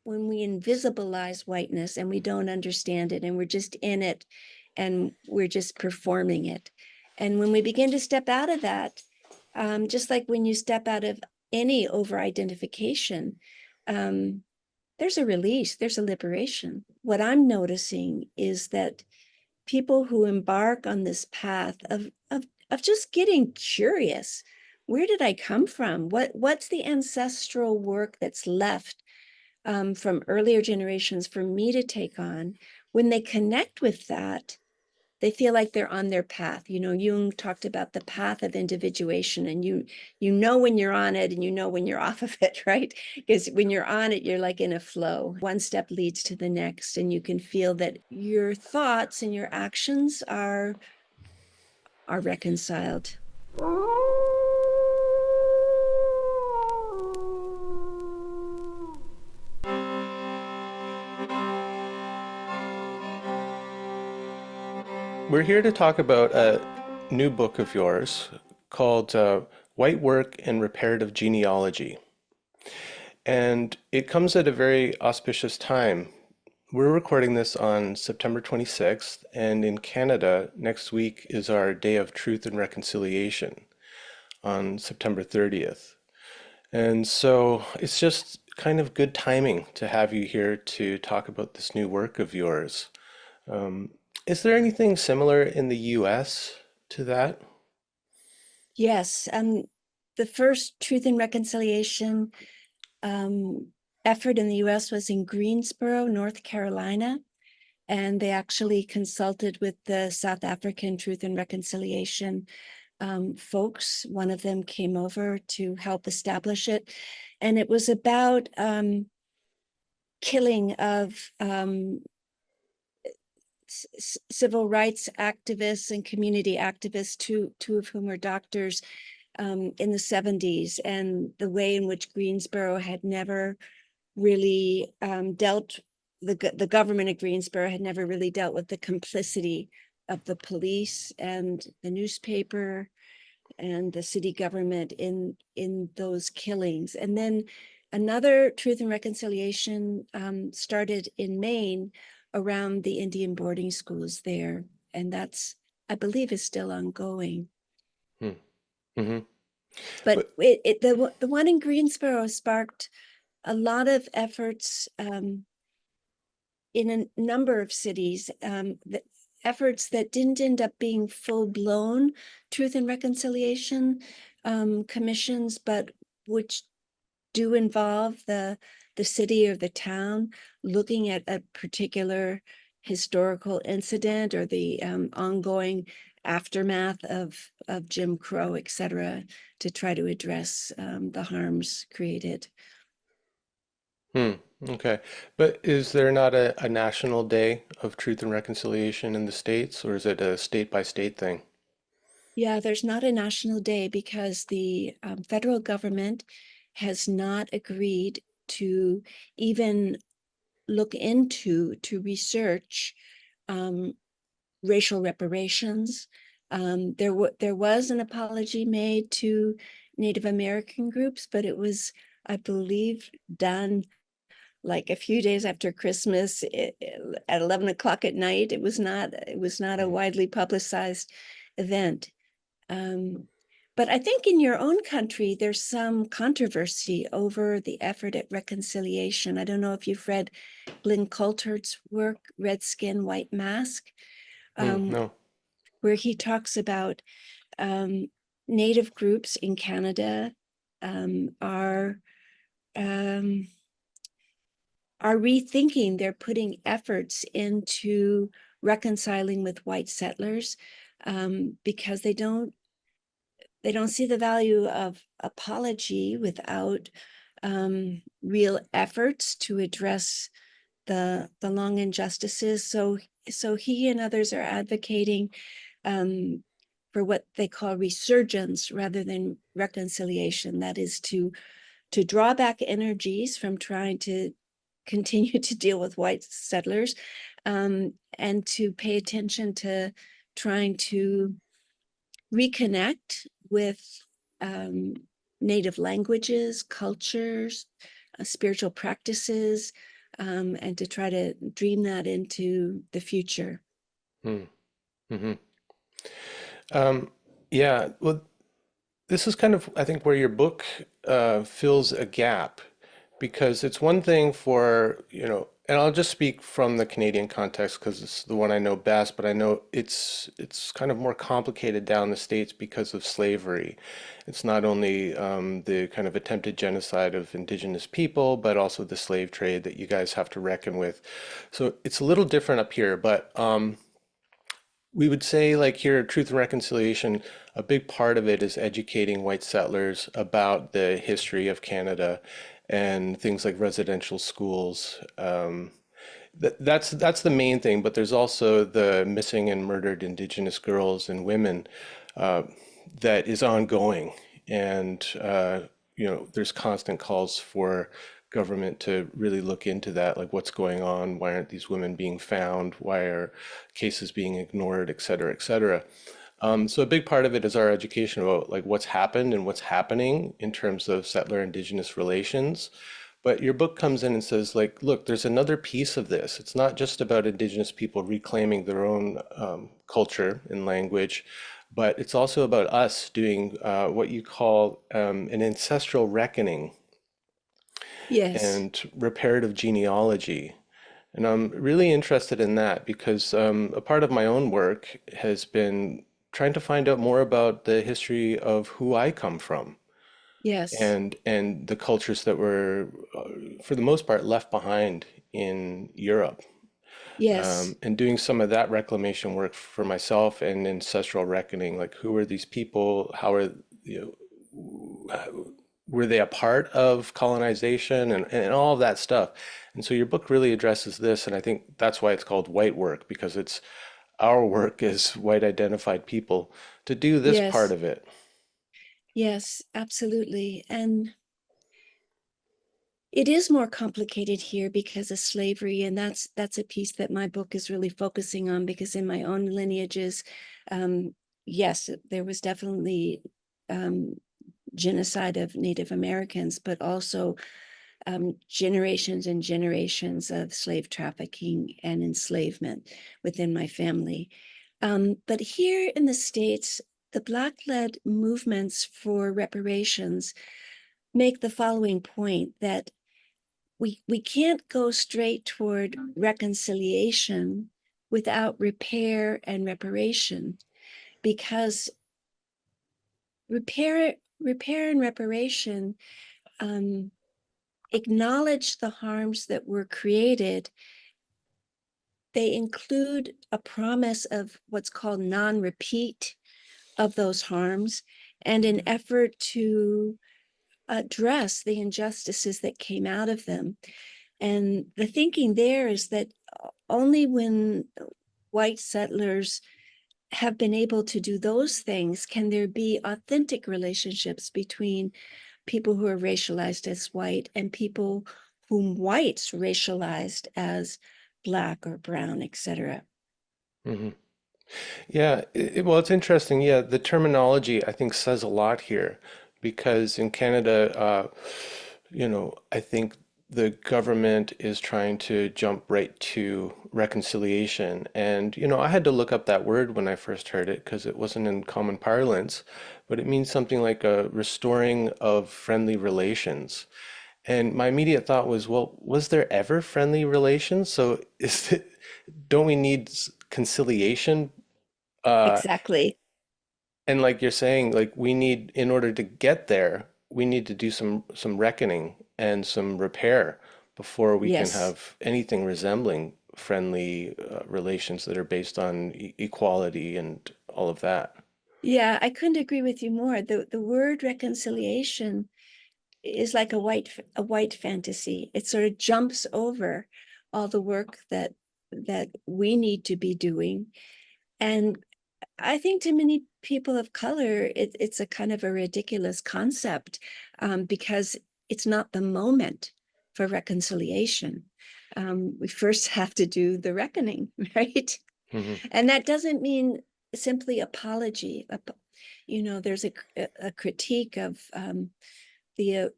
when we invisibilize whiteness and we don't understand it and we're just in it and we're just performing it. And when we begin to step out of that, just like when you step out of any over-identification, there's a release, there's a liberation. What I'm noticing is that people who embark on this path of just getting curious, where did I come from? What's the ancestral work that's left from earlier generations for me to take on? When they connect with that, they feel like they're on their path. You know, Jung talked about the path of individuation, and you know when you're on it and you know when you're off of it, right? Because when you're on it, you're like in a flow. One step leads to the next, and you can feel that your thoughts and your actions are reconciled. We're here to talk about a new book of yours called White Work and Reparative Genealogy. And it comes at a very auspicious time. We're recording this on September 26th, and in Canada, next week is our Day of Truth and Reconciliation on September 30th. And so it's just kind of good timing to have you here to talk about this new work of yours. Um, is there anything similar in the US to that? Yes, the first Truth and Reconciliation effort in the US was in Greensboro, North Carolina. And they actually consulted with the South African Truth and Reconciliation folks. One of them came over to help establish it. And it was about killing of civil rights activists and community activists, two of whom were doctors, in the 70s, and the way in which Greensboro had never really dealt, the government of Greensboro had never really dealt with the complicity of the police and the newspaper and the city government in those killings. And then another Truth and Reconciliation started in Maine around the Indian boarding schools there. And that's, I believe, is still ongoing. Hmm. Hmm. But But the one in Greensboro sparked a lot of efforts in a number of cities, efforts that didn't end up being full-blown Truth and Reconciliation commissions, but which do involve the city or the town looking at a particular historical incident or the ongoing aftermath of Jim Crow, et cetera, to try to address the harms created. hmm, okay. But is there not a national day of truth and reconciliation in the States, or is it a state by state thing? Yeah, there's not a national day because the federal government has not agreed to even look into, to research racial reparations. There was an apology made to Native American groups, but it was, I believe, done like a few days after Christmas at 11 o'clock at night. It was not a Hmm. widely publicized event. But I think in your own country, there's some controversy over the effort at reconciliation. I don't know if you've read Lynn Coulter's work, Red Skin, White Mask, Hmm, um, no. where he talks about Native groups in Canada are rethinking, they're putting efforts into reconciling with white settlers because they don't see the value of apology without real efforts to address the long injustices. So he and others are advocating for what they call resurgence rather than reconciliation. That is to draw back energies from trying to continue to deal with white settlers, and to pay attention to trying to reconnect with Native languages, cultures, spiritual practices, and to try to dream that into the future. Mm-hmm. Yeah, well, this is kind of, I think, where your book fills a gap because it's one thing for, and I'll just speak from the Canadian context because it's the one I know best, but I know it's kind of more complicated down the States because of slavery. It's not only the kind of attempted genocide of Indigenous people, but also the slave trade that you guys have to reckon with. So it's a little different up here, but we would say, like here, Truth and Reconciliation, a big part of it is educating white settlers about the history of Canada and things like residential schools. That's the main thing, but there's also the missing and murdered Indigenous girls and women uh, that is ongoing, and there's constant calls for government to really look into that, like what's going on, why aren't these women being found, why are cases being ignored, et cetera, et cetera. So a big part of it is our education about like what's happened and what's happening in terms of settler indigenous relations. But your book comes in and says, like, look, there's another piece of this. It's not just about indigenous people reclaiming their own culture and language, but it's also about us doing what you call an ancestral reckoning Yes, and reparative genealogy. And I'm really interested in that because a part of my own work has been trying to find out more about the history of who I come from yes, and the cultures that were, for the most part, left behind in Europe. yes, And doing some of that reclamation work for myself and ancestral reckoning, like who are these people? How are, you were they a part of colonization and all of that stuff? And so your book really addresses this, and I think that's why it's called white work, because it's our work as white identified people to do this part yes, of it. yes, absolutely. And it is more complicated here because of slavery, and that's a piece that my book is really focusing on because in my own lineages, um, yes, there was definitely um, genocide of Native Americans, but also generations and generations of slave trafficking and enslavement within my family. But here in the States, the Black-led movements for reparations make the following point that we can't go straight toward reconciliation without repair and reparation because repair and reparation um, acknowledge the harms that were created. They include a promise of what's called non-repeat of those harms and an effort to address the injustices that came out of them. And the thinking there is that only when white settlers have been able to do those things can there be authentic relationships between people who are racialized as white and people whom whites racialized as Black or brown, etc. Mhm. Yeah, well, it's interesting. Yeah, the terminology I think says a lot here because in Canada, I think the government is trying to jump right to reconciliation. And, I had to look up that word when I first heard it because it wasn't in common parlance, but it means something like a restoring of friendly relations. And my immediate thought was, well, was there ever friendly relations? So don't we need conciliation? Uh, Exactly. and like you're saying, like we need, in order to get there, we need to do some reckoning and some repair before we can Yes. have anything resembling friendly relations that are based on equality and all of that. Yeah, I couldn't agree with you more. The word reconciliation is like a white fantasy. It sort of jumps over all the work that we need to be doing. And I think to many people of color, it's a kind of a ridiculous concept because it's not the moment for reconciliation. We first have to do the reckoning, right? Hmm. And that doesn't mean simply apology. There's a critique of the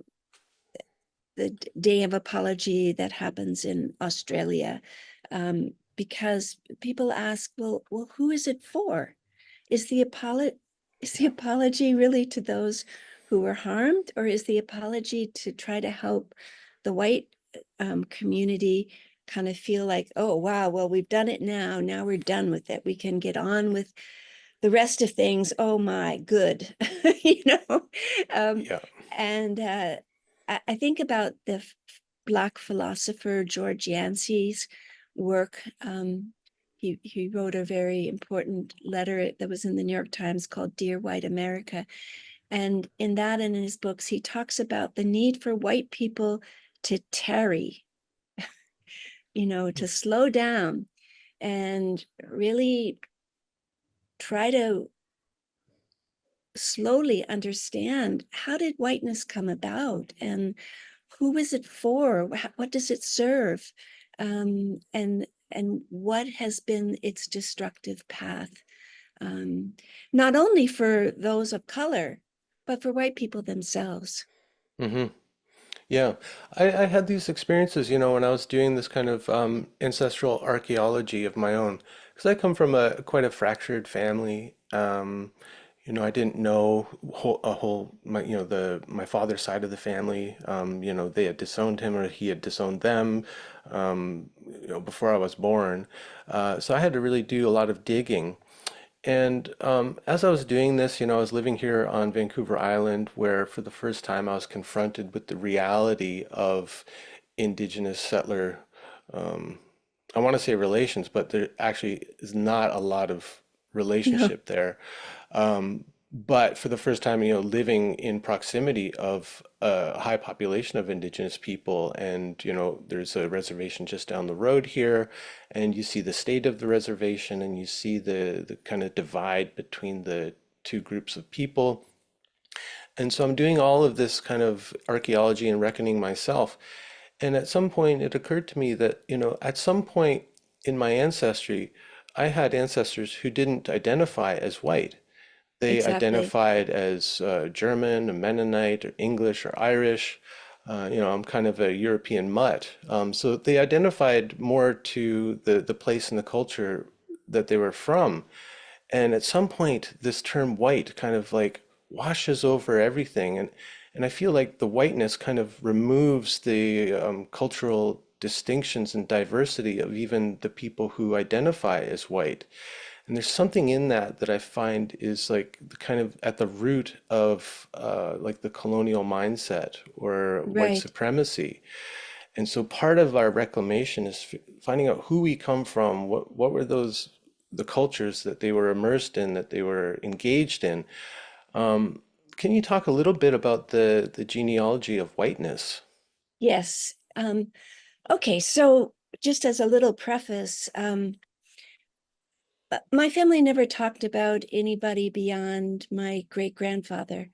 Day of Apology that happens in Australia, because people ask, well, who is it for? Is the apology really to those who were harmed, or is the apology to try to help the white community kind of feel like, oh wow, well, we've done it now. Now we're done with it. We can get on with the rest of things. Oh my, good, you know. Um, Yeah. and I think about the Black philosopher George Yancey's work. He wrote a very important letter that was in the New York Times called Dear White America. And in that and in his books, he talks about the need for white people to tarry, to slow down and really try to slowly understand, how did whiteness come about, and who is it for? What does it serve? And what has been its destructive path? Um, Not only for those of color, but for white people themselves. Hmm. Yeah, I had these experiences, when I was doing this kind of ancestral archaeology of my own, because I come from quite a fractured family. I didn't know my father's side of the family. They had disowned him or he had disowned them, before I was born. So I had to really do a lot of digging. And as I was doing this, I was living here on Vancouver Island, where for the first time I was confronted with the reality of Indigenous settler, um, I want to say relations, but there actually is not a lot of No, relationship there. But for the first time, living in proximity of a high population of Indigenous people, and there's a reservation just down the road here, and you see the state of the reservation, and you see the kind of divide between the two groups of people. And so I'm doing all of this kind of archaeology and reckoning myself. And at some point, it occurred to me that, at some point in my ancestry, I had ancestors who didn't identify as white. They exactly. identified as German, or Mennonite, or English, or Irish. I'm kind of a European mutt. So they identified more to the place and the culture that they were from. And at some point, this term white kind of like washes over everything. And I feel like the whiteness kind of removes the cultural distinctions and diversity of even the people who identify as white. And there's something in that that I find is like the kind of at the root of like the colonial mindset or white Right. supremacy. And so part of our reclamation is finding out who we come from, what were the cultures that they were immersed in, that they were engaged in. Um, can you talk a little bit about the genealogy of whiteness? Yes. Okay, so just as a little preface, my family never talked about anybody beyond my great grandfather.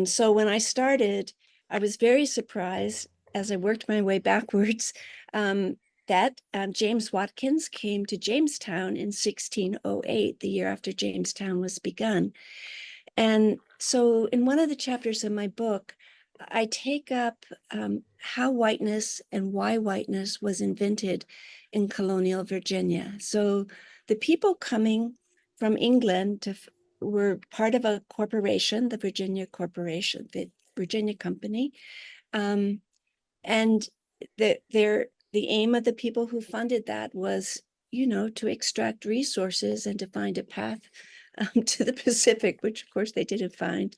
So when I started, I was very surprised as I worked my way backwards, that James Watkins came to Jamestown in 1608, the year after Jamestown was begun. And so in one of the chapters of my book, I take up how whiteness and why whiteness was invented in colonial Virginia. So the people coming from England were part of a corporation, the Virginia Corporation, the Virginia Company. Um, and the aim of the people who funded that was, to extract resources and to find a path to the Pacific, which of course they didn't find.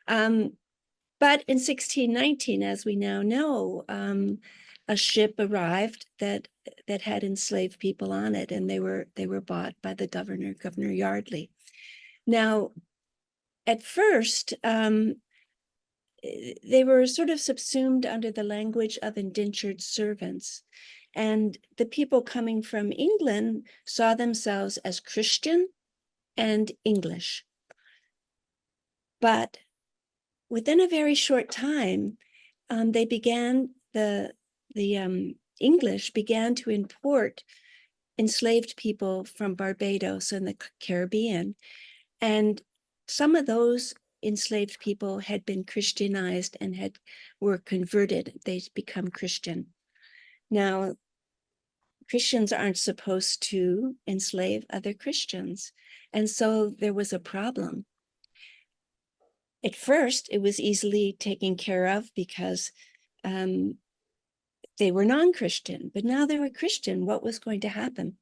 Um, but in 1619, as we now know, a ship arrived that had enslaved people on it, and they were bought by the Governor Yardley. Now, at first, they were sort of subsumed under the language of indentured servants. And the people coming from England saw themselves as Christian and English. But within a very short time, they began the English began to import enslaved people from Barbados and the Caribbean, and some of those enslaved people had been Christianized and were converted. They'd become Christian. Now, Christians aren't supposed to enslave other Christians. And so there was a problem. At first, it was easily taken care of because they were non-Christian, but now they were Christian. What was going to happen?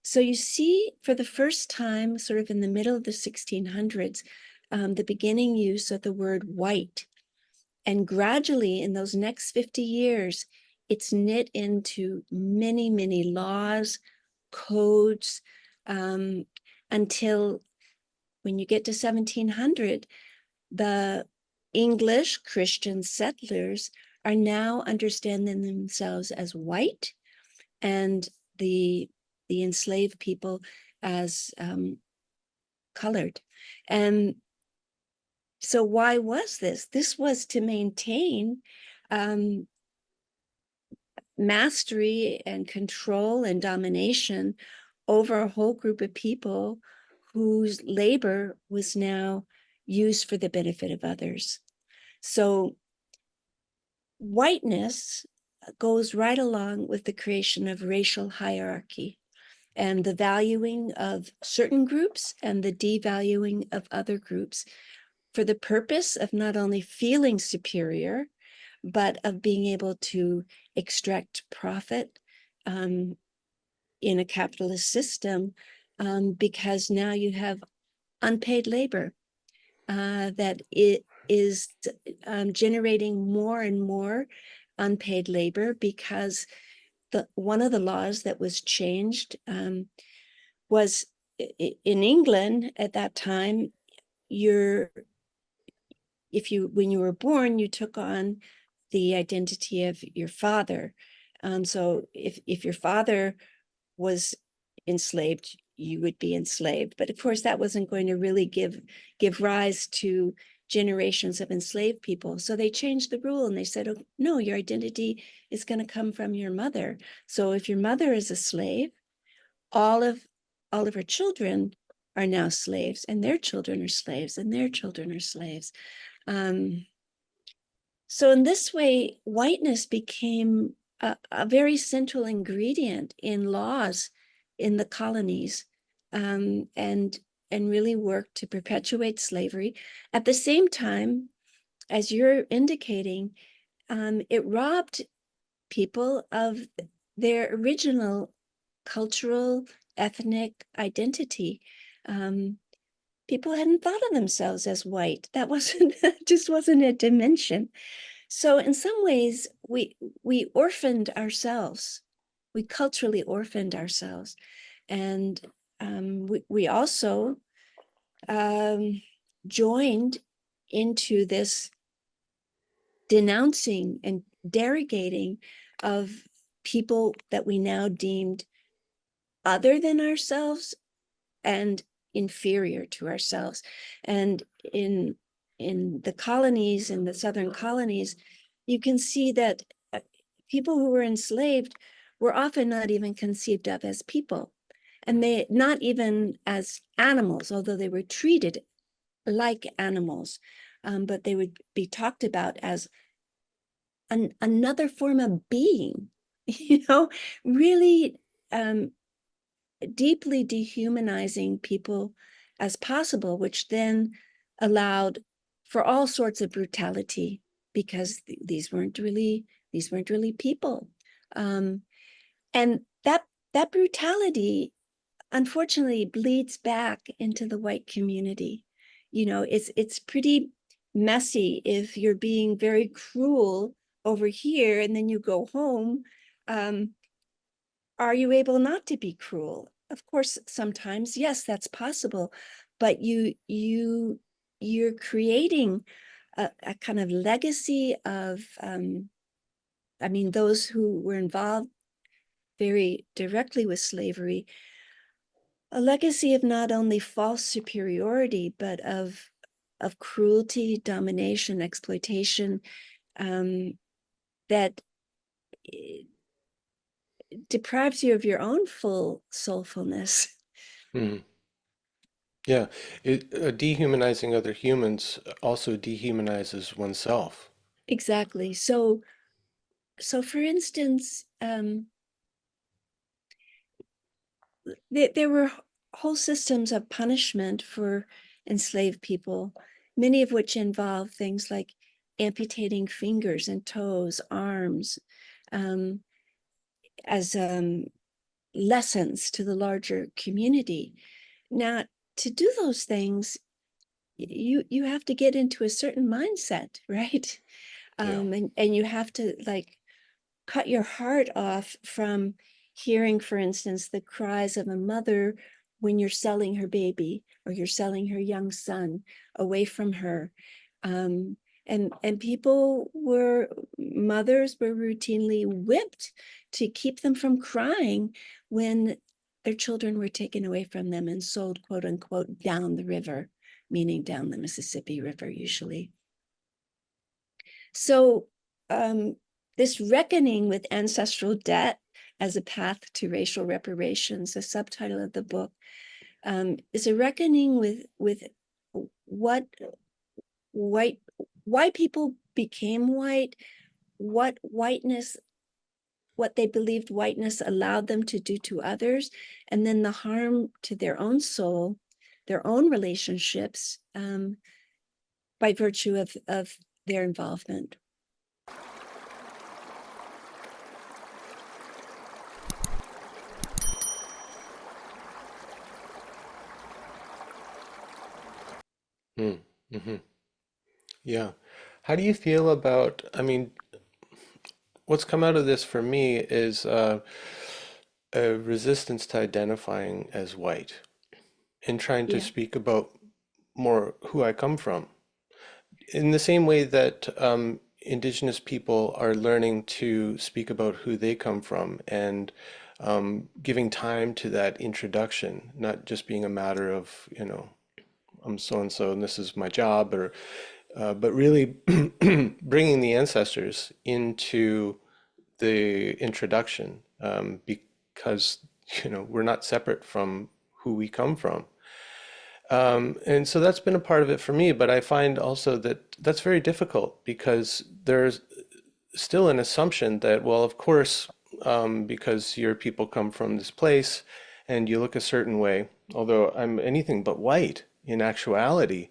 So you see, for the first time, sort of in the middle of the 1600s, the beginning use of the word white. And gradually, in those next 50 years, it's knit into many, many laws, codes, until when you get to 1700, the English Christian settlers are now understanding themselves as white, and the enslaved people as colored. And so why was this? This was to maintain mastery and control and domination over a whole group of people whose labor was now used for the benefit of others. So whiteness goes right along with the creation of racial hierarchy and the valuing of certain groups and the devaluing of other groups for the purpose of not only feeling superior, but of being able to extract profit in a capitalist system, because now you have unpaid labor that it is generating more and more unpaid labor, because one of the laws that was changed was in England at that time, when you were born, you took on the identity of your father. So if your father was enslaved, you would be enslaved. But of course, that wasn't going to really give rise to generations of enslaved people. So they changed the rule and they said, oh, no, your identity is going to come from your mother. So if your mother is a slave, all of her children are now slaves, and their children are slaves, and their children are slaves. So in this way, whiteness became a very central ingredient in laws in the colonies, and really worked to perpetuate slavery. At the same time, as you're indicating, it robbed people of their original cultural, ethnic identity. People hadn't thought of themselves as white. That just wasn't a dimension. So in some ways, we orphaned ourselves. We culturally orphaned ourselves. And we also joined into this denouncing and derogating of people that we now deemed other than ourselves and inferior to ourselves. And in the colonies, in the southern colonies, you can see that people who were enslaved were often not even conceived of as people, and they not even as animals, although they were treated like animals, but they would be talked about as another form of being, really deeply dehumanizing people as possible, which then allowed for all sorts of brutality, because these weren't really people, and that brutality unfortunately bleeds back into the white community. It's pretty messy if you're being very cruel over here and then you go home. Are you able not to be cruel? Of course, sometimes, yes, that's possible, but you're creating a kind of legacy of, those who were involved very directly with slavery, a legacy of not only false superiority, but of cruelty, domination, exploitation, that deprives you of your own full soulfulness. Mhm. Yeah, dehumanizing other humans also dehumanizes oneself. Exactly. So for instance, there were whole systems of punishment for enslaved people, many of which involve things like amputating fingers and toes, arms, um, as lessons to the larger community. Now, to do those things, you have to get into a certain mindset, right? Yeah. And you have to like cut your heart off from hearing, for instance, the cries of a mother when you're selling her baby or you're selling her young son away from her. Um, and mothers were routinely whipped to keep them from crying when their children were taken away from them and sold, quote unquote, down the river, meaning down the Mississippi River, usually. So this reckoning with ancestral debt as a path to racial reparations, the subtitle of the book, is a reckoning with what white why people became white, what whiteness, what they believed whiteness allowed them to do to others, and then the harm to their own soul, their own relationships, by virtue of their involvement. Mm. Hmm. Yeah. How do you feel about, I mean, what's come out of this for me is a resistance to identifying as white and trying to Yeah. speak about more who I come from. In the same way that Indigenous people are learning to speak about who they come from and giving time to that introduction, not just being a matter of, I'm so and so and this is my job, or but really bringing the ancestors into the introduction because we're not separate from who we come from. And so that's been a part of it for me, but I find also that that's very difficult because there's still an assumption that, well, of course, because your people come from this place and you look a certain way, although I'm anything but white in actuality,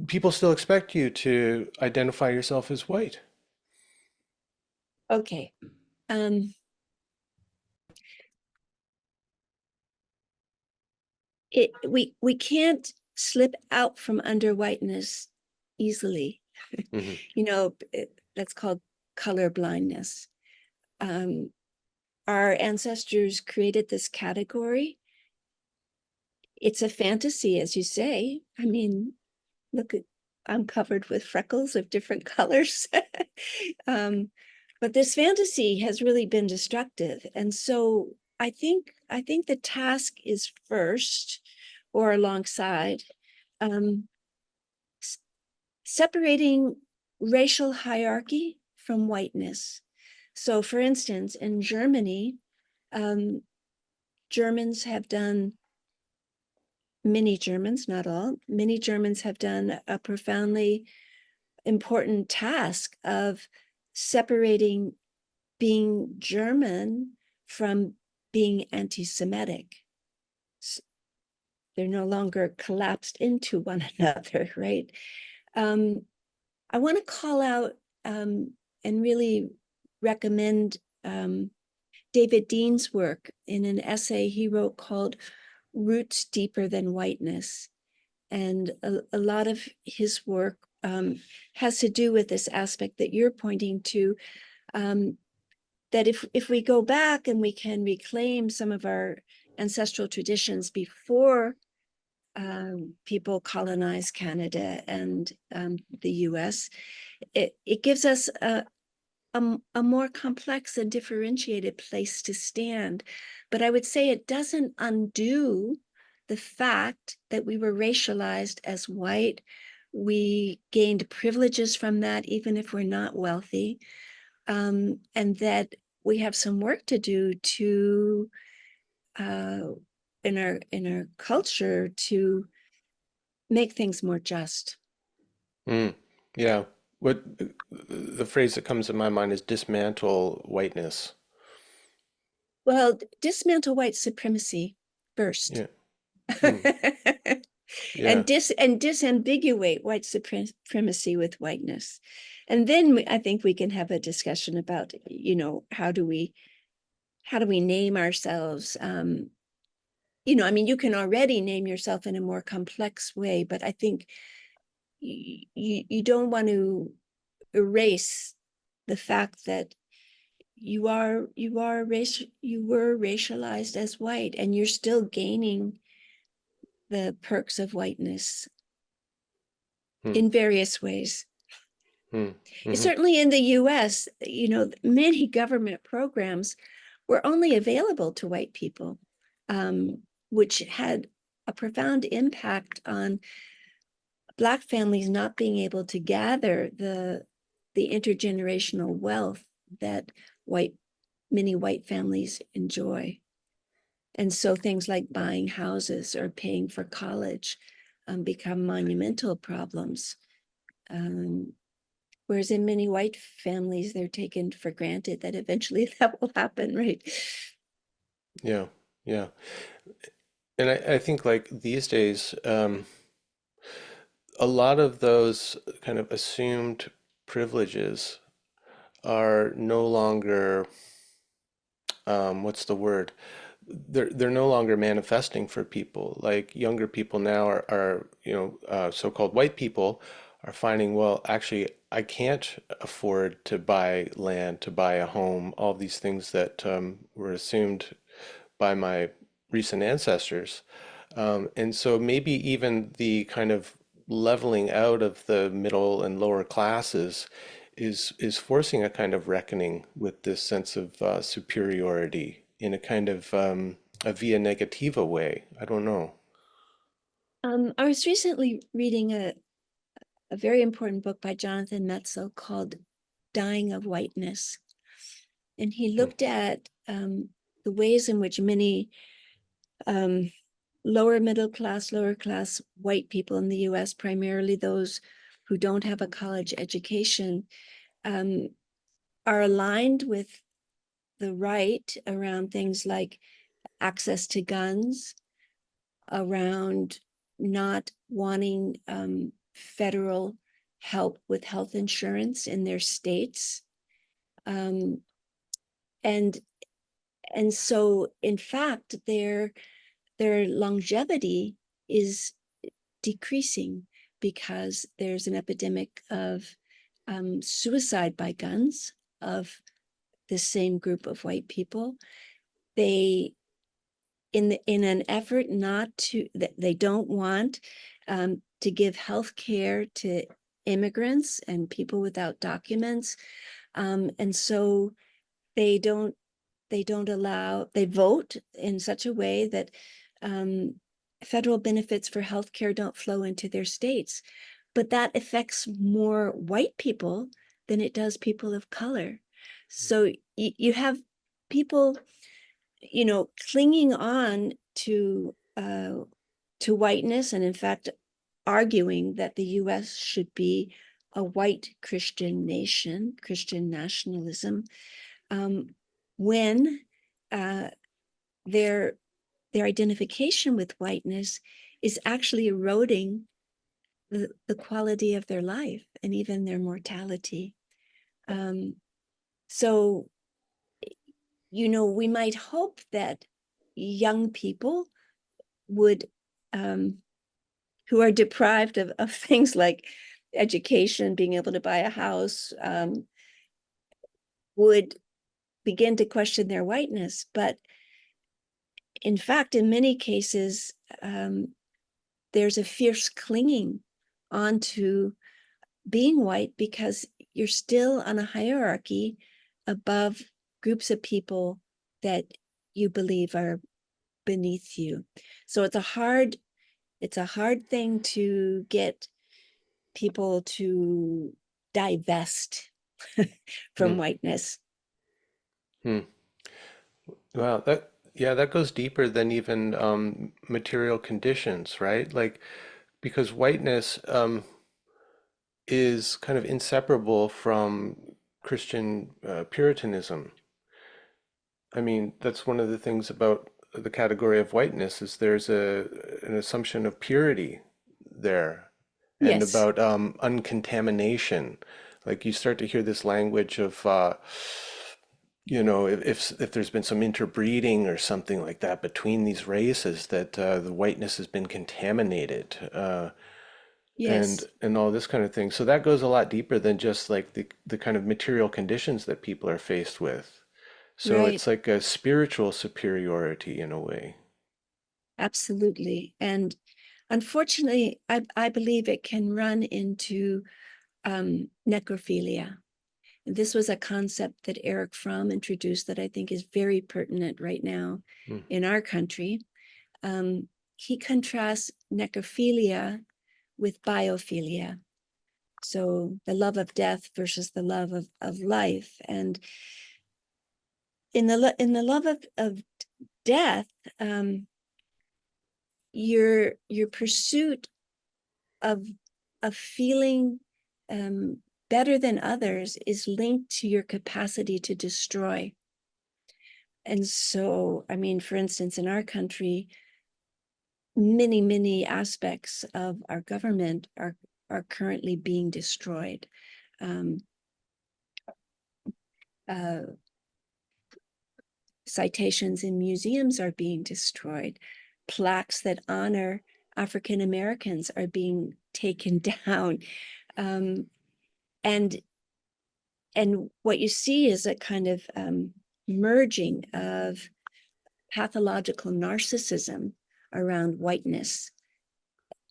people still expect you to identify yourself as white. Okay. Um, we can't slip out from under whiteness easily. Hmm. That's called color blindness. Um, our ancestors created this category. It's a fantasy, as you say. I mean, look at, I'm covered with freckles of different colors. um, but this fantasy has really been destructive. And so I think the task is first, or alongside, um, separating racial hierarchy from whiteness. So for instance, in Germany, um, Germans have done, many Germans, not all, many Germans have done a profoundly important task of separating being German from being anti-Semitic. They're no longer collapsed into one another, right? Um, I want to call out and really recommend David Dean's work in an essay he wrote called Roots Deeper Than Whiteness. And a lot of his work has to do with this aspect that you're pointing to, um, that if we go back and we can reclaim some of our ancestral traditions before people colonized Canada and the US, it gives us a more complex and differentiated place to stand. But I would say it doesn't undo the fact that we were racialized as white. We gained privileges from that, even if we're not wealthy, and that we have some work to do to uh, in our culture to make things more just. Mm. Yeah. What the phrase that comes to my mind is dismantle whiteness. Well, dismantle white supremacy first. Yeah. Mm. Yeah. And disambiguate white supremacy with whiteness. And then I think we can have a discussion about, how do we name ourselves? I mean, you can already name yourself in a more complex way, but I think you don't want to erase the fact that you were racialized as white, and you're still gaining the perks of whiteness Mm. in various ways. Mm. Hmm. Certainly in the US, many government programs were only available to white people, which had a profound impact on Black families not being able to gather the intergenerational wealth that many white families enjoy. And so things like buying houses or paying for college become monumental problems. Um, Whereas in many white families, they're taken for granted that eventually that will happen, right? Yeah. Yeah. And I think like these days, a lot of those kind of assumed privileges are no longer, what's the word? They're no longer manifesting for people. Like younger people now are so-called white people are finding, well, actually, I can't afford to buy land, to buy a home, all these things that were assumed by my recent ancestors. And so maybe even the kind of leveling out of the middle and lower classes is forcing a kind of reckoning with this sense of superiority in a kind of a via negativa way. I don't know. I was recently reading a very important book by Jonathan Metzl called Dying of Whiteness. And he Hmm. looked at the ways in which many um, lower class white people in the US, primarily those who don't have a college education, um, are aligned with the right around things like access to guns, around not wanting federal help with health insurance in their states. Um, and and so in fact their longevity is decreasing because there's an epidemic of suicide by guns of the same group of white people. They, in an effort not to, they don't want to give health care to immigrants and people without documents, and so they don't they vote in such a way that um, federal benefits for healthcare don't flow into their states. But that affects more white people than it does people of color. So you have people, clinging on to whiteness, and in fact, arguing that the U.S. should be a white Christian nation, Christian nationalism, um, when uh, their their identification with whiteness is actually eroding the quality of their life and even their mortality. Um, so, we might hope that young people would, who are deprived of things like education, being able to buy a house, would begin to question their whiteness. But in fact, in many cases, there's a fierce clinging onto being white because you're still on a hierarchy above groups of people that you believe are beneath you. So it's a hard thing to get people to divest from Hmm. whiteness. Hmm. Wow, that Yeah, that goes deeper than even material conditions, right? Like, because whiteness is kind of inseparable from Christian Puritanism. I mean, that's one of the things about the category of whiteness is there's an assumption of purity there and Yes, about uncontamination. Like you start to hear this language of if there's been some interbreeding or something like that between these races, that the whiteness has been contaminated, and yes, all this kind of thing. So that goes a lot deeper than just like the kind of material conditions that people are faced with. So right. it's like a spiritual superiority in a way. Absolutely. And unfortunately, I believe it can run into necrophilia. This was a concept that Eric Fromm introduced that I think is very pertinent right now Mm. in our country. Um, he contrasts necrophilia with biophilia. So the love of death versus the love of life. And in the love of death, um, your pursuit of feeling better than others is linked to your capacity to destroy. And so, I mean, for instance, in our country, many aspects of our government are currently being destroyed. Um, uh, Citations in museums are being destroyed. Plaques that honor African Americans are being taken down. Um, and what you see is a kind of merging of pathological narcissism around whiteness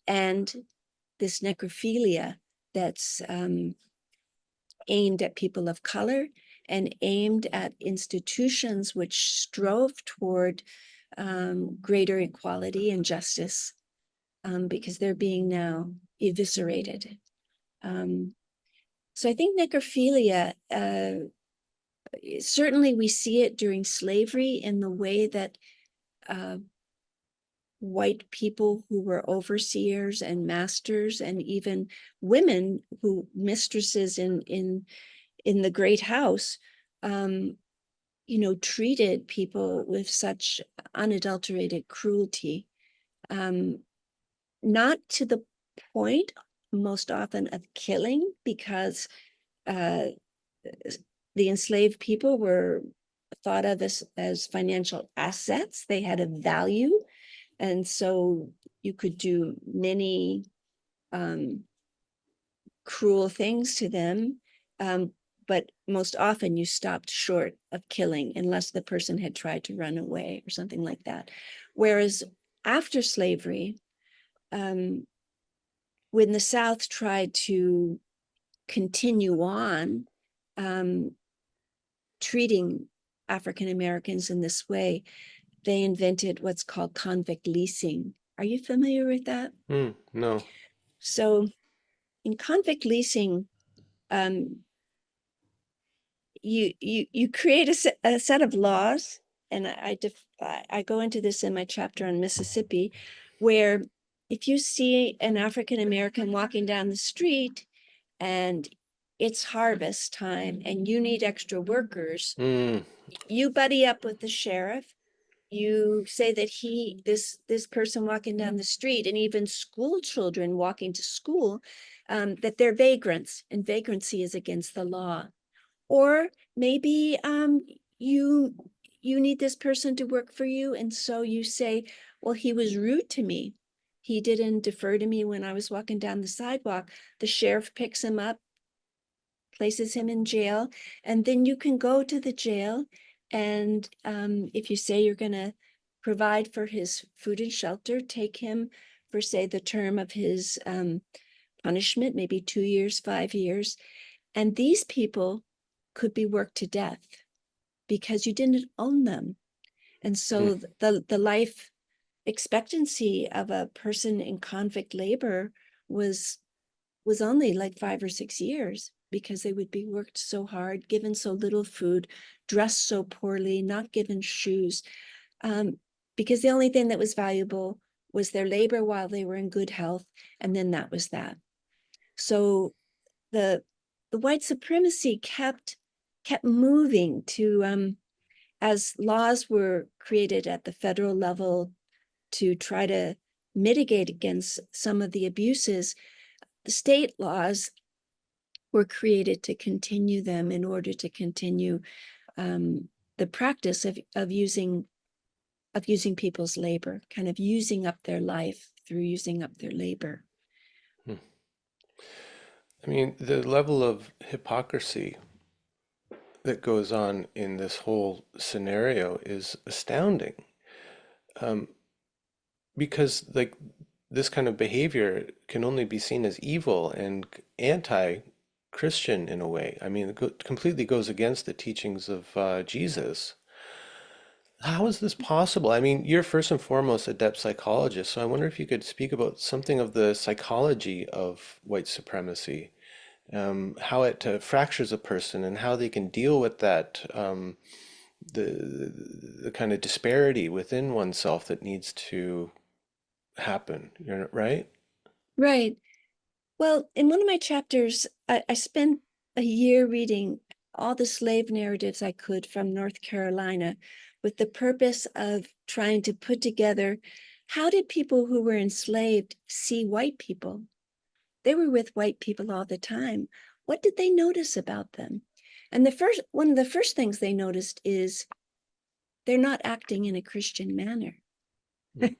and this necrophilia that's aimed at people of color and aimed at institutions which strove toward greater equality and justice, because they're being now eviscerated. Um, so I think necrophilia, certainly we see it during slavery in the way that uh, white people who were overseers and masters, and even women who mistresses in the great house, um, treated people with such unadulterated cruelty, um, not to the point most often of killing, because uh, the enslaved people were thought of as financial assets. They had a value. And so you could do many um, cruel things to them. But most often you stopped short of killing unless the person had tried to run away or something like that. Whereas after slavery, um, when the South tried to continue on um, treating African Americans in this way, they invented what's called convict leasing. Are you familiar with that? Mm, no. So in convict leasing, um, you create a set of laws, and I go into this in my chapter on Mississippi, where if you see an African American walking down the street and it's harvest time and you need extra workers, Mm, you buddy up with the sheriff. You say that this person walking down the street, and even school children walking to school, that they're vagrants, and vagrancy is against the law. Or maybe you you need this person to work for you, and so you say, well, he was rude to me. He didn't defer to me when I was walking down the sidewalk. The sheriff picks him up, places him in jail, and then you can go to the jail, and if you say you're going to provide for his food and shelter, take him for, say, the term of his punishment, maybe 2 years, 5 years. And these people could be worked to death because you didn't own them. And mm, so the life expectancy of a person in convict labor was was only like 5 or 6 years, because they would be worked so hard, given so little food, dressed so poorly, not given shoes. because the only thing that was valuable was their labor while they were in good health, and then that was that. So the white supremacy kept moving to as laws were created at the federal level to try to mitigate against some of the abuses. The state laws were created to continue them in order to continue the practice of using people's labor, kind of using up their life through using up their labor. Hmm. I mean, the level of hypocrisy that goes on in this whole scenario is astounding. Because like this kind of behavior can only be seen as evil and anti-Christian in a way. I mean, it completely goes against the teachings of Jesus. How is this possible? I mean, you're first and foremost a depth psychologist, so I wonder if you could speak about something of the psychology of white supremacy, how it fractures a person, and how they can deal with that, the kind of disparity within oneself that needs to happen, right? Right. Well, in one of my chapters, I spent a year reading all the slave narratives I could from North Carolina with the purpose of trying to put together how did people who were enslaved see white people? They were with white people all the time. What did they notice about them? And one of the first things they noticed is they're not acting in a Christian manner. Mm,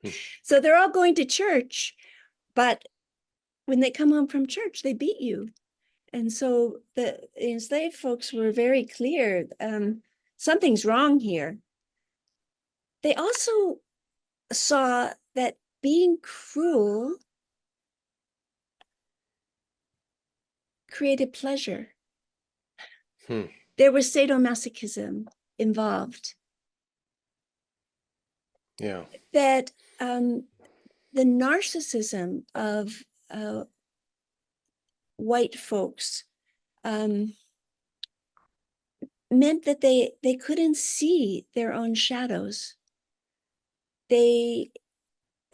mm, So they're all going to church, but when they come home from church, they beat you. And so the enslaved folks were very clear, something's wrong here. They also saw that being cruel created pleasure. mm, There was sadomasochism involved. yeah. That the narcissism of white folks meant that they couldn't see their own shadows. They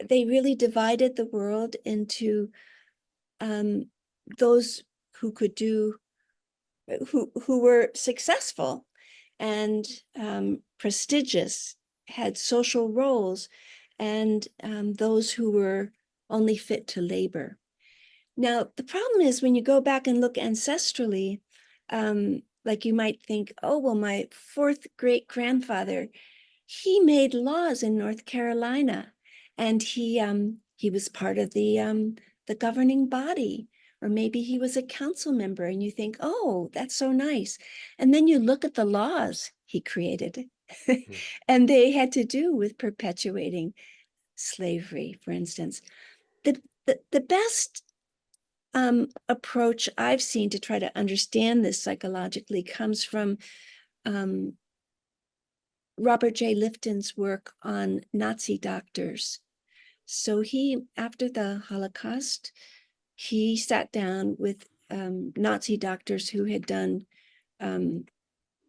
really divided the world into those who could do who were successful and prestigious, had social roles, and those who were only fit to labor. Now, the problem is when you go back and look ancestrally, like you might think, oh, well, my fourth great grandfather, he made laws in North Carolina, and he was part of the governing body, or maybe he was a council member, and you think, oh, that's so nice. And then you look at the laws he created, Mm, and they had to do with perpetuating slavery, for instance. The best approach I've seen to try to understand this psychologically comes from Robert J. Lifton's work on Nazi doctors. So he, after the Holocaust, he sat down with Nazi doctors who had done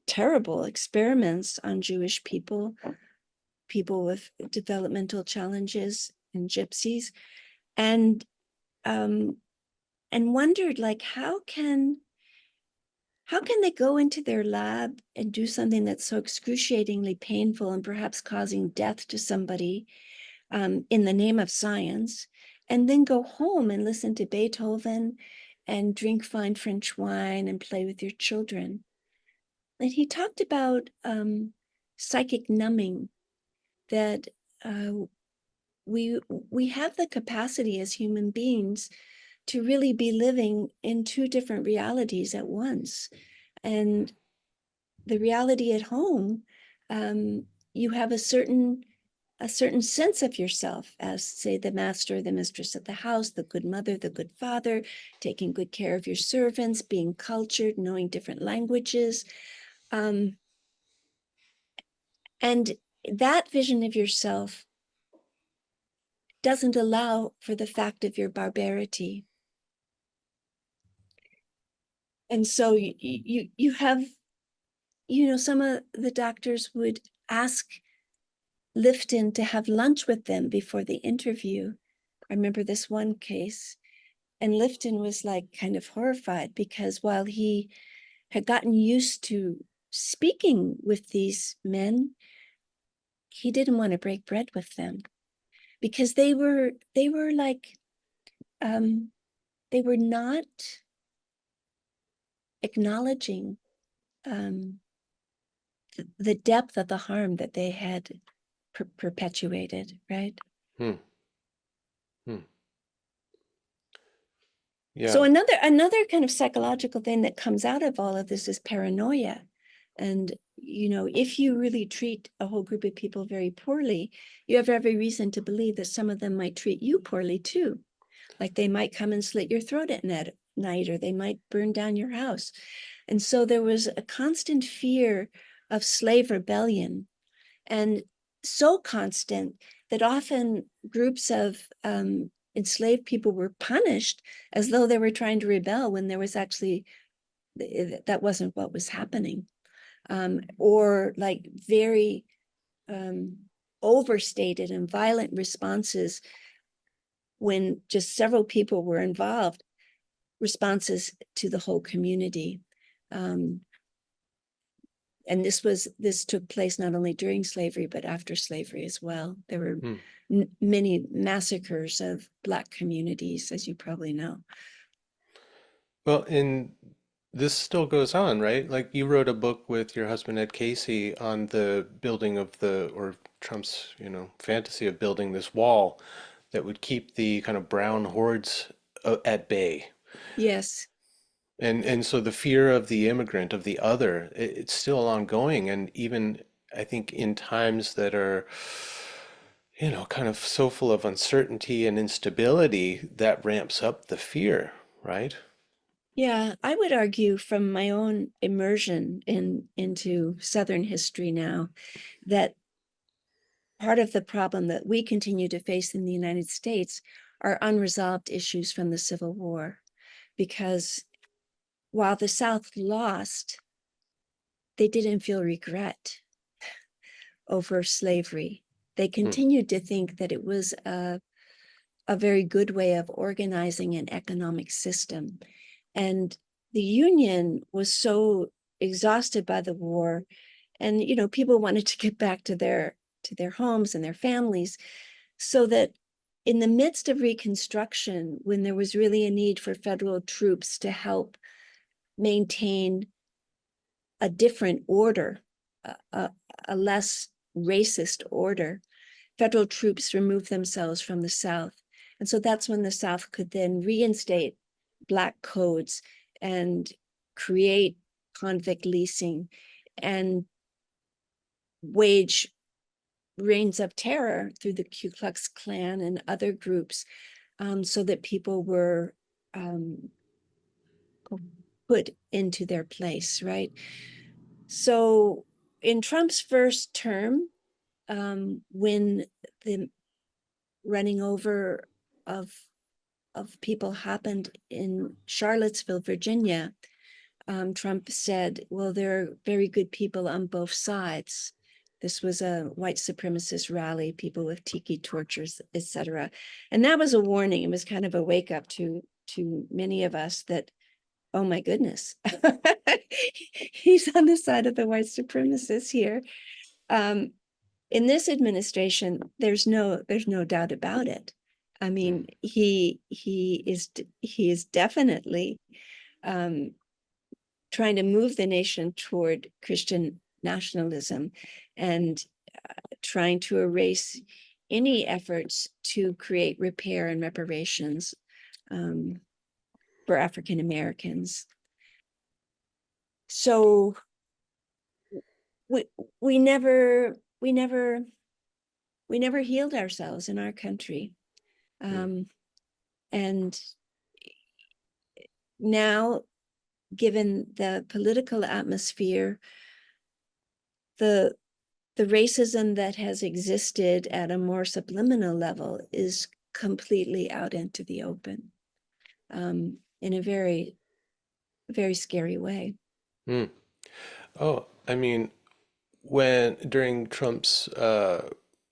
terrible experiments on Jewish people, people with developmental challenges and gypsies, and um, wondered, like, how can they go into their lab and do something that's so excruciatingly painful and perhaps causing death to somebody in the name of science, and then go home and listen to Beethoven and drink fine French wine and play with your children? And he talked about psychic numbing, that uh, we have the capacity as human beings to really be living in two different realities at once. And the reality at home, you have a certain sense of yourself as, say, the master or the mistress of the house, the good mother, the good father, taking good care of your servants, being cultured, knowing different languages. Um, and that vision of yourself doesn't allow for the fact of your barbarity. And so you have, some of the doctors would ask Lifton to have lunch with them before the interview. I remember this one case, and Lifton was like kind of horrified because while he had gotten used to speaking with these men, he didn't want to break bread with them because they were like they were not acknowledging the depth of the harm that they had perpetuated, right? Hmm. Hmm. So Yeah. another kind of psychological thing that comes out of all of this is paranoia. And, if you really treat a whole group of people very poorly, you have every reason to believe that some of them might treat you poorly too. Like they might come and slit your throat at night, or they might burn down your house. And so there was a constant fear of slave rebellion, and so constant that often groups of enslaved people were punished as though they were trying to rebel when there was actually, that wasn't what was happening. Or like very overstated and violent responses when just several people were involved, responses to the whole community. Um, and this took place not only during slavery, but after slavery as well. There were Hmm. many massacres of Black communities, as you probably know. Well, and this still goes on, right? Like you wrote a book with your husband Ed Casey on the building of or Trump's, fantasy of building this wall that would keep the kind of brown hordes at bay. Yes. And so the fear of the immigrant, of the other, it's still ongoing. And even I think in times that are, kind of so full of uncertainty and instability, that ramps up the fear, right? Yeah, I would argue from my own immersion into Southern history now that part of the problem that we continue to face in the United States are unresolved issues from the Civil War. Because while the South lost, they didn't feel regret over slavery. They Hmm. continued to think that it was a very good way of organizing an economic system. And the Union was so exhausted by the war, and people wanted to get back to their homes and their families, so that in the midst of Reconstruction, when there was really a need for federal troops to help maintain a different order, a less racist order, federal troops removed themselves from the South. And so that's when the South could then reinstate Black codes and create convict leasing and wage reigns of terror through the Ku Klux Klan and other groups, so that people were um, put into their place, right? So in Trump's first term, when the running over of people happened in Charlottesville, Virginia, Trump said, well, there are very good people on both sides. This was a white supremacist rally, people with tiki torches, etc. And that was a warning. It was kind of a wake up to many of us that, oh my goodness, he's on the side of the white supremacists here. Um, in this administration, there's no doubt about it. I Hmm. mean, he is definitely um, trying to move the nation toward Christian nationalism and trying to erase any efforts to create repair and reparations um, for African Americans. So we we never we never we never healed ourselves in our country. Hmm. Um, and now, given the political atmosphere, the the racism that has existed at a more subliminal level is completely out into the open, in a very, very scary way. Hmm. Oh, I mean, when during Trump's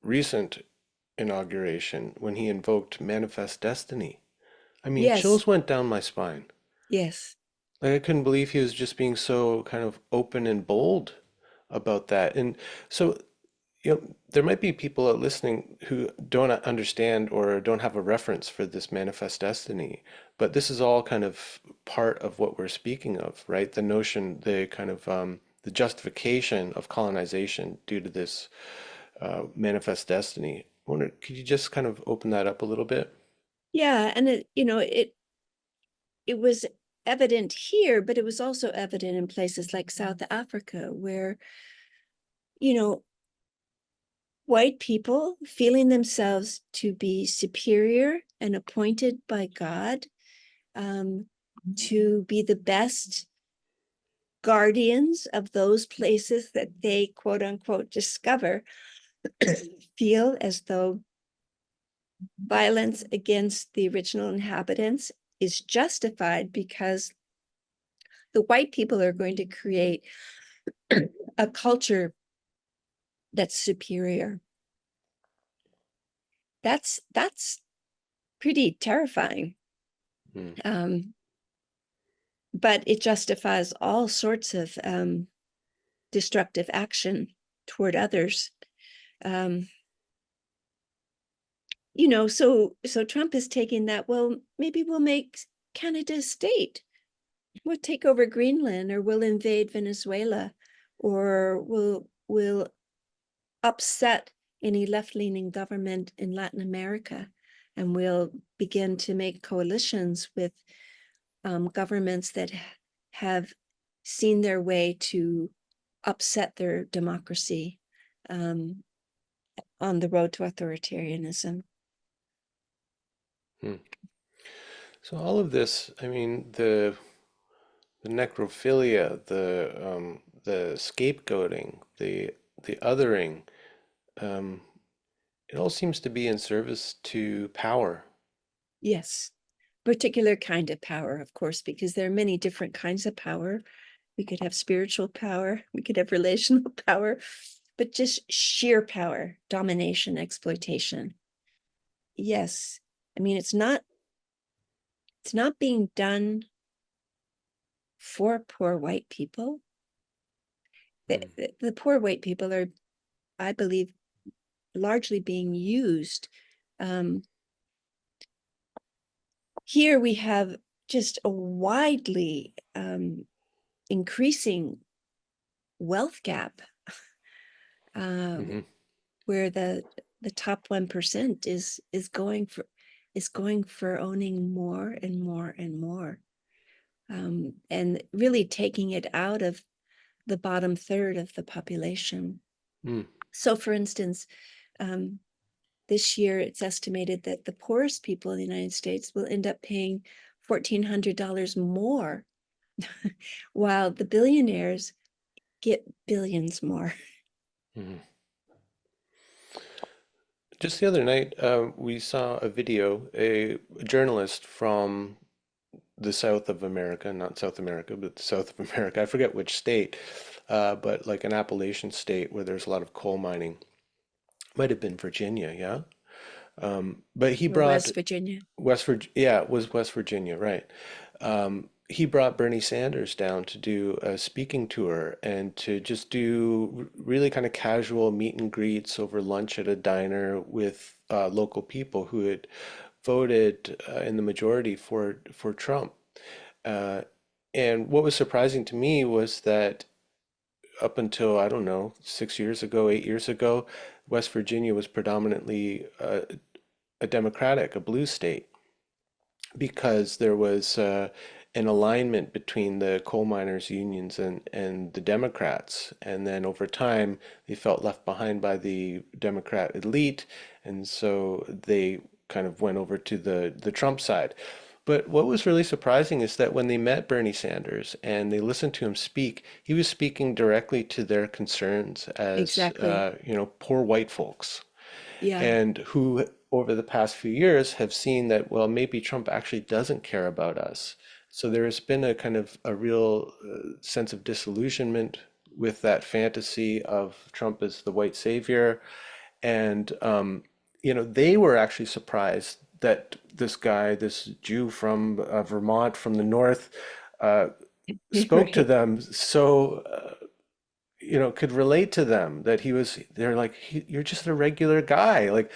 recent inauguration when he invoked manifest destiny. I mean, Yes, chills went down my spine. yes. Like I couldn't believe he was just being so kind of open and bold about that. And so, there might be people out listening who don't understand or don't have a reference for this manifest destiny, but this is all kind of part of what we're speaking of, right? The notion, the kind of the justification of colonization due to this manifest destiny. I wonder, could you just kind of open that up a little bit? Yeah, and it was evident here, but it was also evident in places like South Africa, where, you know, white people feeling themselves to be superior and appointed by God, to be the best guardians of those places that they quote unquote discover, feel as though violence against the original inhabitants is justified because the white people are going to create a culture that's superior. That's pretty terrifying. Hmm. Um, but it justifies all sorts of destructive action toward others. Um, so Trump is taking that. Well, maybe we'll make Canada a state. We'll take over Greenland, or we'll invade Venezuela, or we'll upset any left-leaning government in Latin America, and we'll begin to make coalitions with governments that have seen their way to upset their democracy um, on the road to authoritarianism. Hmm. So all of this, I mean, the necrophilia, the scapegoating, the othering, um, it all seems to be in service to power. Yes, particular kind of power, of course, because there are many different kinds of power. We could have spiritual power, we could have relational power, but just sheer power, domination, exploitation. Yes. I mean, it's not being done for poor white people. The, Mm, the poor white people are, I believe, largely being used. Um, Here we have just a widely increasing wealth gap, uh, hmm where the top 1% is going for owning more and more and more, and really taking it out of the bottom third of the population. mm, So, for instance, um, this year it's estimated that the poorest people in the United States will end up paying $1,400 more, while the billionaires get billions more. hmm Just the other night, we saw a video, a journalist from the south of America, not South America, but the south of America. I forget which state, but like an Appalachian state where there's a lot of coal mining. Might have been Virginia, yeah. But he Or brought West Virginia. West Virginia, yeah, it was West Virginia, right. He brought Bernie Sanders down to do a speaking tour and to just do really kind of casual meet and greets over lunch at a diner with local people who had voted in the majority for Trump. Uh, and what was surprising to me was that up until, I don't know, 6 years ago, 8 years ago, West Virginia was predominantly a Democratic, a blue state, because there was an alignment between the coal miners' unions and the Democrats. And then over time, they felt left behind by the Democrat elite, and so they kind of went over to the Trump side. But what was really surprising is that when they met Bernie Sanders and they listened to him speak, he was speaking directly to their concerns as, Exactly. poor white folks Yeah. and who over the past few years have seen that, well, maybe Trump actually doesn't care about us. So there has been a kind of a real sense of disillusionment with that fantasy of Trump as the white savior. And they were actually surprised that this guy, this Jew from Vermont, from the north, uh, spoke to Right. them so could relate to them, that they're like, you're just a regular guy. Like,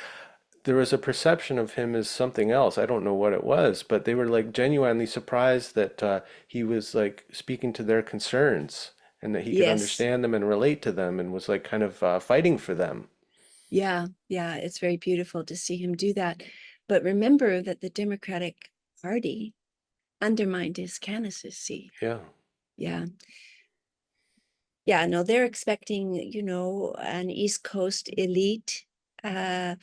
there was a perception of him as something else. I don't know what it was, but they were like genuinely surprised that he was like speaking to their concerns and that he could Yes. understand them and relate to them and was like kind of fighting for them. Yeah. Yeah. It's very beautiful to see him do that. But remember that the Democratic Party undermined his candidacy. Yeah. Yeah. Yeah. No, they're expecting, an East Coast elite. Uh,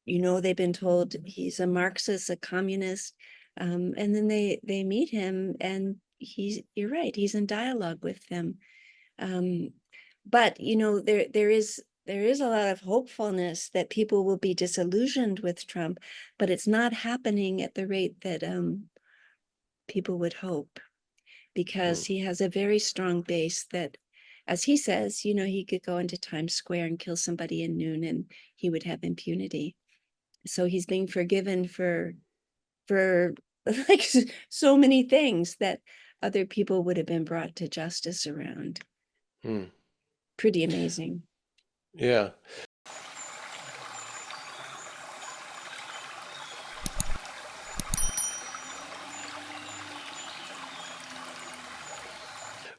they've been told he's a Marxist, a communist. And then they meet him and you're right, he's in dialogue with them. Um, but there is a lot of hopefulness that people will be disillusioned with Trump, but it's not happening at the rate that people would hope, Mm. because he has a very strong base that, as he says, he could go into Times Square and kill somebody in noon and he would have impunity. So he's being forgiven for like so many things that other people would have been brought to justice around. Mm. Pretty amazing. Yeah.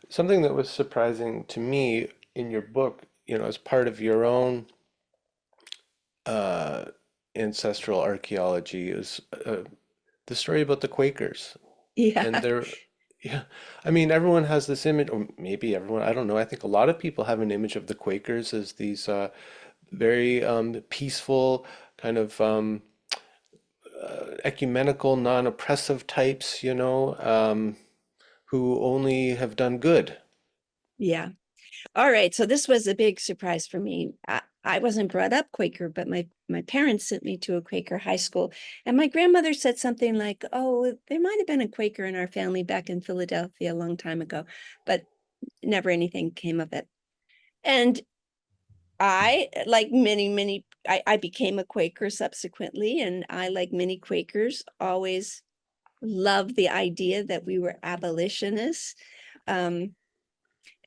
Something that was surprising to me in your book, as part of your own uh, ancestral archaeology, is the story about the Quakers. And Yeah. they're, yeah, I mean, everyone has this image, or maybe everyone, I don't know. I think a lot of people have an image of the Quakers as these very peaceful, kind of ecumenical, non-oppressive types, who only have done good. Yeah. All right. So this was a big surprise for me. I wasn't brought up Quaker, but my parents sent me to a Quaker high school. And my grandmother said something like, oh, there might have been a Quaker in our family back in Philadelphia a long time ago, but never anything came of it. And I, like I became a Quaker subsequently, and I, like many Quakers, always loved the idea that we were abolitionists. Um,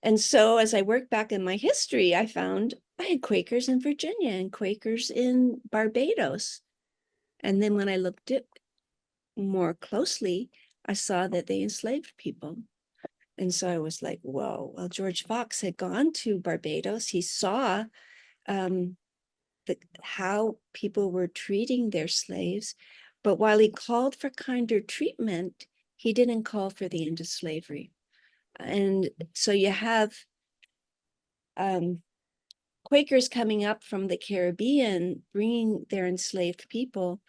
and so as I worked back in my history, I found I had Quakers in Virginia and Quakers in Barbados. And then when I looked at more closely, I saw that they enslaved people. And so I was like, whoa, well, George Fox had gone to Barbados. He saw um, how people were treating their slaves. But while he called for kinder treatment, he didn't call for the end of slavery. And so you have um, Quakers coming up from the Caribbean, bringing their enslaved people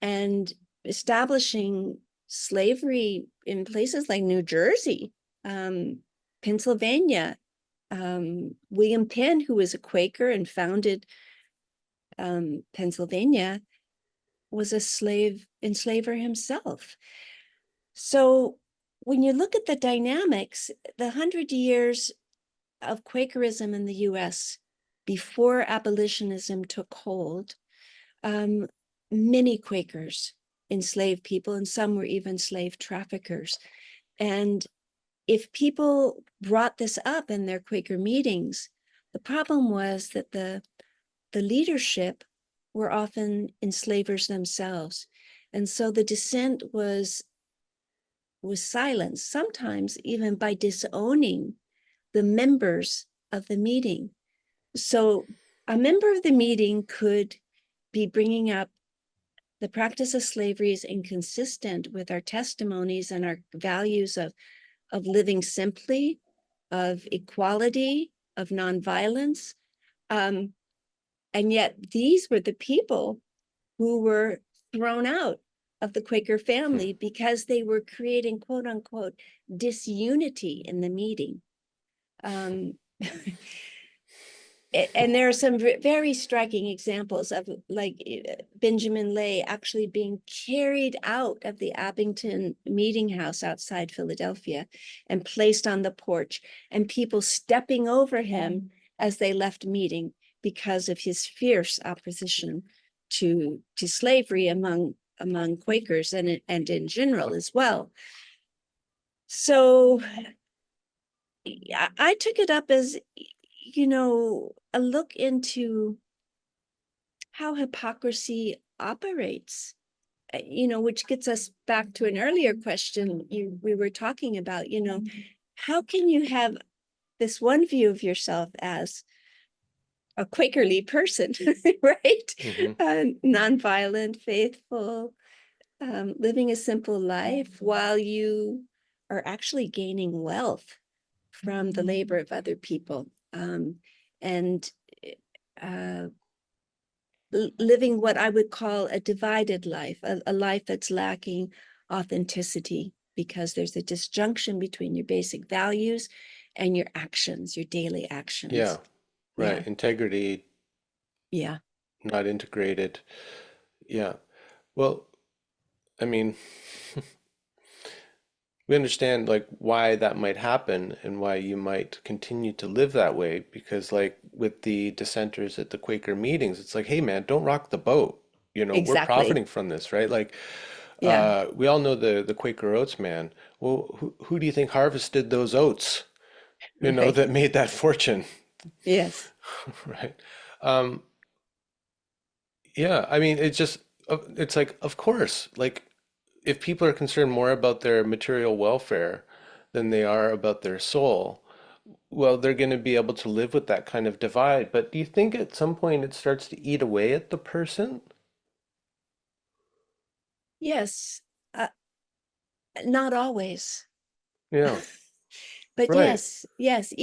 and establishing slavery in places like New Jersey, Pennsylvania. William Penn, who was a Quaker and founded Pennsylvania, was a enslaver himself. So when you look at the dynamics, the 100 years of Quakerism in the US before abolitionism took hold, um, many Quakers enslaved people, and some were even slave traffickers. And if people brought this up in their Quaker meetings, the problem was that the leadership were often enslavers themselves. And so the dissent was silenced, sometimes even by disowning the members of the meeting. So a member of the meeting could be bringing up the practice of slavery is inconsistent with our testimonies and our values of living simply, of equality, of nonviolence. Um, and yet these were the people who were thrown out of the Quaker Hmm. family because they were creating, quote unquote, disunity in the meeting. Um, and there are some very striking examples of, like, Benjamin Lay actually being carried out of the Abington meeting house outside Philadelphia and placed on the porch, and people stepping over him as they left meeting because of his fierce opposition to slavery among Quakers and in general as well. So I took it up as, a look into how hypocrisy operates, which gets us back to an earlier question we were talking about, how can you have this one view of yourself as a Quakerly person, right? Hmm. Nonviolent, faithful, living a simple life while you are actually gaining wealth from the labor of other people, and uh, living what I would call a divided life, a life that's lacking authenticity because there's a disjunction between your basic values and your actions, your daily Yeah, actions. right. Yeah, Integrity, yeah. not integrated. Yeah. Well, I mean, we understand like why that might happen and why you might continue to live that way because like with the dissenters at the Quaker meetings, it's like, hey man, don't rock the boat. We're Exactly. profiting from this, right? Like Yeah, we all know the Quaker oats, man. Well, who do you think harvested those oats, right. that made that fortune, Yes. right? Um, yeah, I mean, it's like, of course, like if people are concerned more about their material welfare than they are about their soul, well, they're going to be able to live with that kind of divide. But do you think at some point it starts to eat away at the person? Yes. Uh, Not always. Yeah, But right. yes.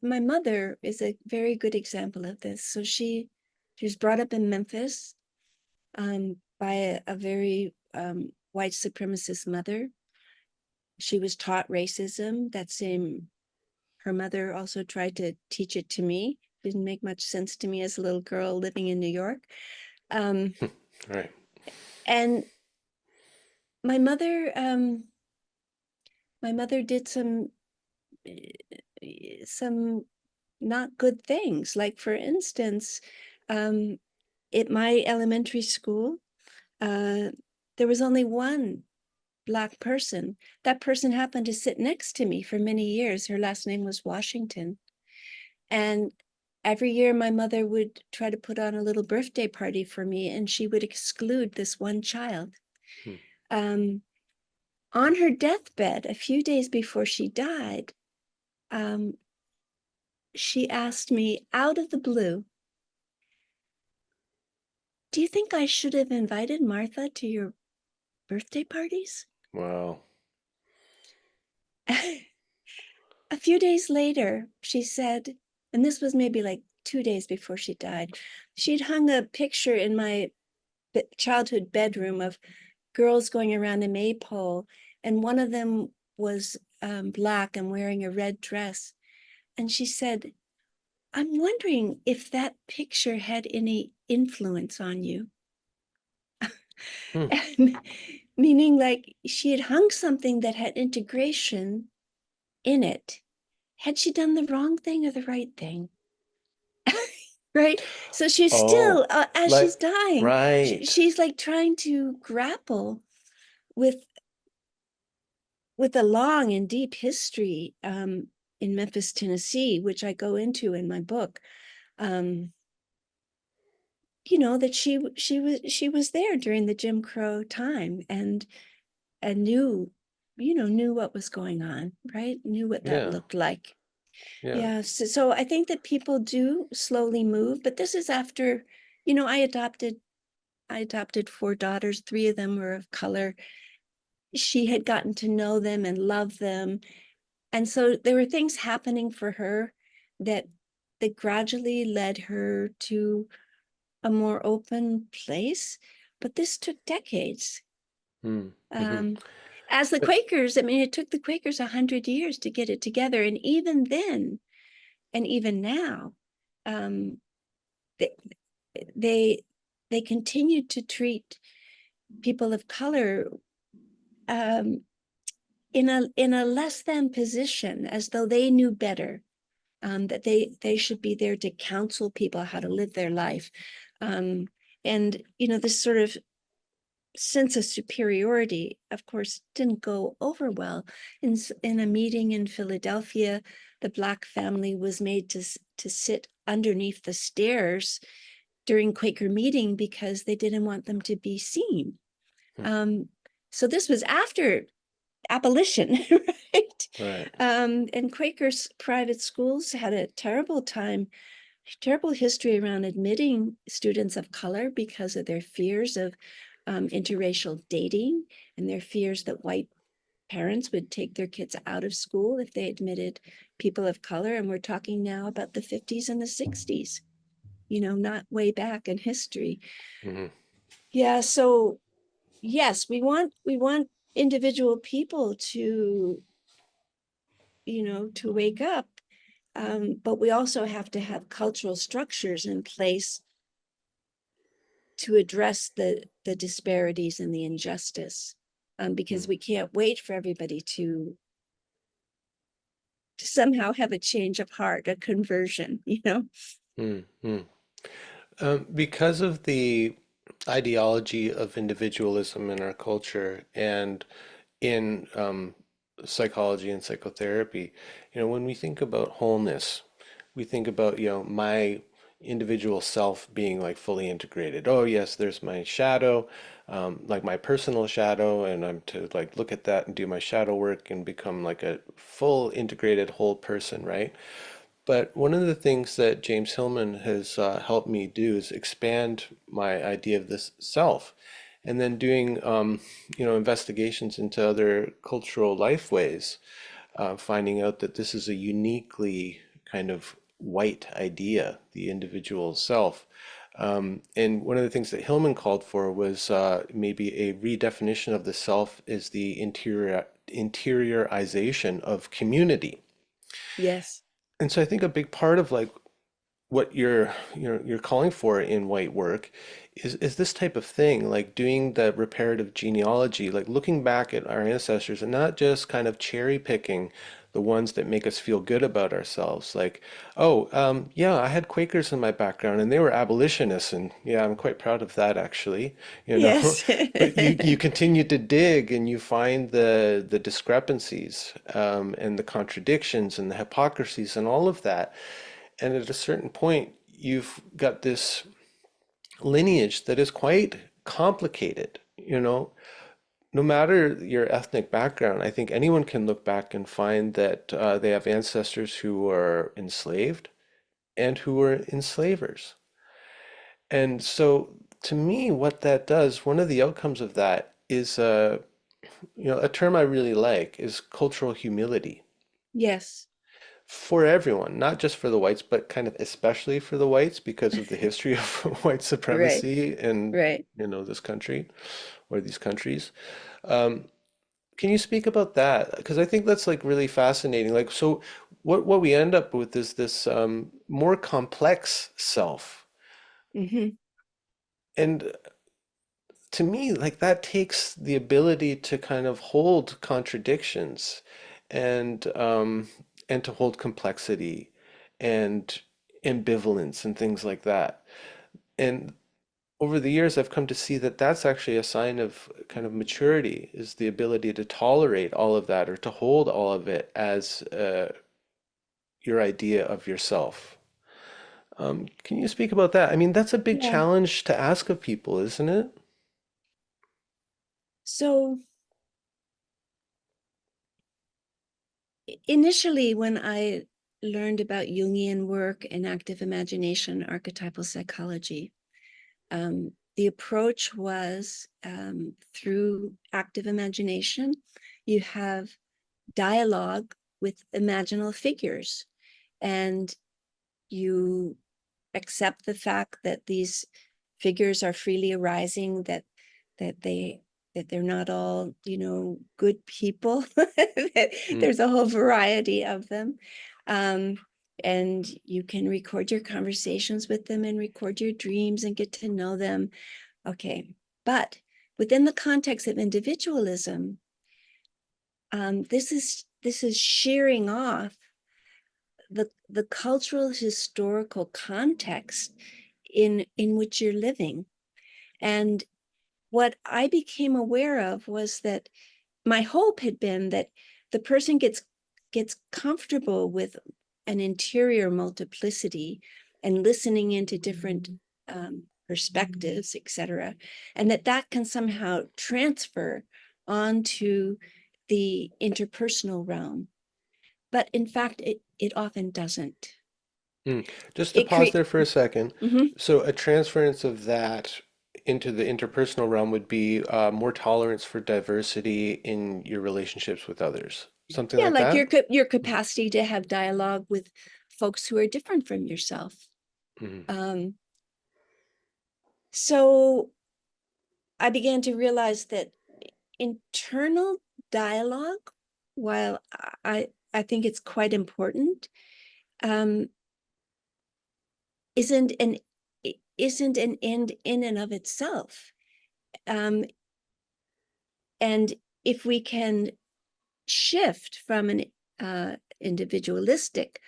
My mother is a very good example of this. So she was brought up in Memphis, by a very white supremacist mother. She was taught racism. Her mother also tried to teach it to me. Didn't make much sense to me as a little girl living in New York. Um, Right. and my mother, um, my mother did some not good things. Like for instance, um, at my elementary school, uh, there was only one Black person. That person happened to sit next to me for many years. Her last name was Washington. And every year my mother would try to put on a little birthday party for me, and she would exclude this one child. Hmm. Um, on her deathbed, a few days before she died, um, she asked me out of the blue, "Do you think I should have invited Martha to your birthday parties?" Wow. A few days later, she said, and this was maybe like 2 days before she died, she'd hung a picture in my childhood bedroom of girls going around a maypole, and one of them was Black and wearing a red dress. And she said, "I'm wondering if that picture had any influence on you." Hmm. And meaning like she had hung something that had integration in it. Had she done the wrong thing or the right thing? Right. So she's Oh, still, as she's like, dying, right. she's like trying to grapple with a long and deep history, in Memphis, Tennessee, which I go into in my book. Um, that she was there during the Jim Crow time, and knew what was going on, right? Knew what that Yeah, looked like. yeah, Yeah. So I think that people do slowly move, but this is after, I adopted four daughters. Three of them were of color. She had gotten to know them and love them. And so there were things happening for her that gradually led her to a more open place. But this took decades. hmm, hmm. Um, as the But Quakers, I mean, it took the Quakers 100 years to get it together. And even then, and even now, um, they, they they continued to treat people of color, um, in a less than position, as though they knew better that they should be there to counsel people how to live their life. And, this sort of sense of superiority, of course, didn't go over well. In a meeting in Philadelphia, the Black family was made to sit underneath the stairs during Quaker meeting because they didn't want them to be seen. Hmm. So this was after abolition, right? Right. And Quakers private schools had a terrible history around admitting students of color because of their fears of interracial dating and their fears that white parents would take their kids out of school if they admitted people of color. And we're talking now about the 50s and the 60s, not way back in history. Hmm. Yeah, so yes, we want individual people to wake up, but we also have to have cultural structures in place to address the disparities and the injustice, because we can't wait for everybody to somehow have a change of heart, a conversion. Mm-hmm. Because of the ideology of individualism in our culture and in psychology and psychotherapy, when we think about wholeness, we think about, my individual self being like fully integrated. Oh, yes, there's my shadow, like my personal shadow, and I'm to like look at that and do my shadow work and become like a full integrated whole person, right? But one of the things that James Hillman has helped me do is expand my idea of this self, and then doing investigations into other cultural lifeways, finding out that this is a uniquely kind of white idea, the individual self. And one of the things that Hillman called for was maybe a redefinition of the self is the interiorization of community. Yes. And so I think a big part of like what you're calling for in white work is this type of thing, like doing the reparative genealogy, like looking back at our ancestors and not just kind of cherry picking the ones that make us feel good about ourselves. Like, oh, yeah, I had Quakers in my background and they were abolitionists, and yeah, I'm quite proud of that actually, you know. Yes. But you continue to dig and you find the discrepancies and the contradictions and the hypocrisies and all of that. And at a certain point, you've got this lineage that is quite complicated, No matter your ethnic background, I think anyone can look back and find that they have ancestors who were enslaved and who were enslavers. And so, to me, what that does, one of the outcomes of that is, a term I really like is cultural humility Yes. for everyone, not just for the whites, but kind of especially for the whites because of the history of white Right. supremacy in, Right. this country or these countries. Um, can you speak about that? Because I think that's like really fascinating. Like, so what we end up with is this more complex self. Hmm. And to me, like that takes the ability to kind of hold contradictions and to hold complexity and ambivalence and things like that. And over the years, I've come to see that that's actually a sign of kind of maturity, is the ability to tolerate all of that or to hold all of it as your idea of yourself. Can you speak about that? I mean, that's a big Yeah. challenge to ask of people, isn't it? So initially, when I learned about Jungian work and active imagination, archetypal psychology, the approach was through active imagination, you have dialogue with imaginal figures, and you accept the fact that these figures are freely arising, that they that they're not all good people, that Mm, there's a whole variety of them, um, and you can record your conversations with them and record your dreams and get to know them. Okay, but within the context of individualism, this is shearing off the cultural historical context in which you're living. And what I became aware of was that my hope had been that the person gets comfortable with an interior multiplicity and listening into different perspectives, etc., and that can somehow transfer onto the interpersonal realm. But in fact, it often doesn't. Mm. Just to It pause create. there for a second. Mhm. So a transference of that into the interpersonal realm would be more tolerance for diversity in your relationships with others. Something Yeah, like like that? your capacity to have dialogue with folks who are different from yourself. Mhm. Um, so I began to realize that internal dialogue, while I think it's quite important, um, isn't an isn't an end in and of itself. Um, and if we can shift from an individualistic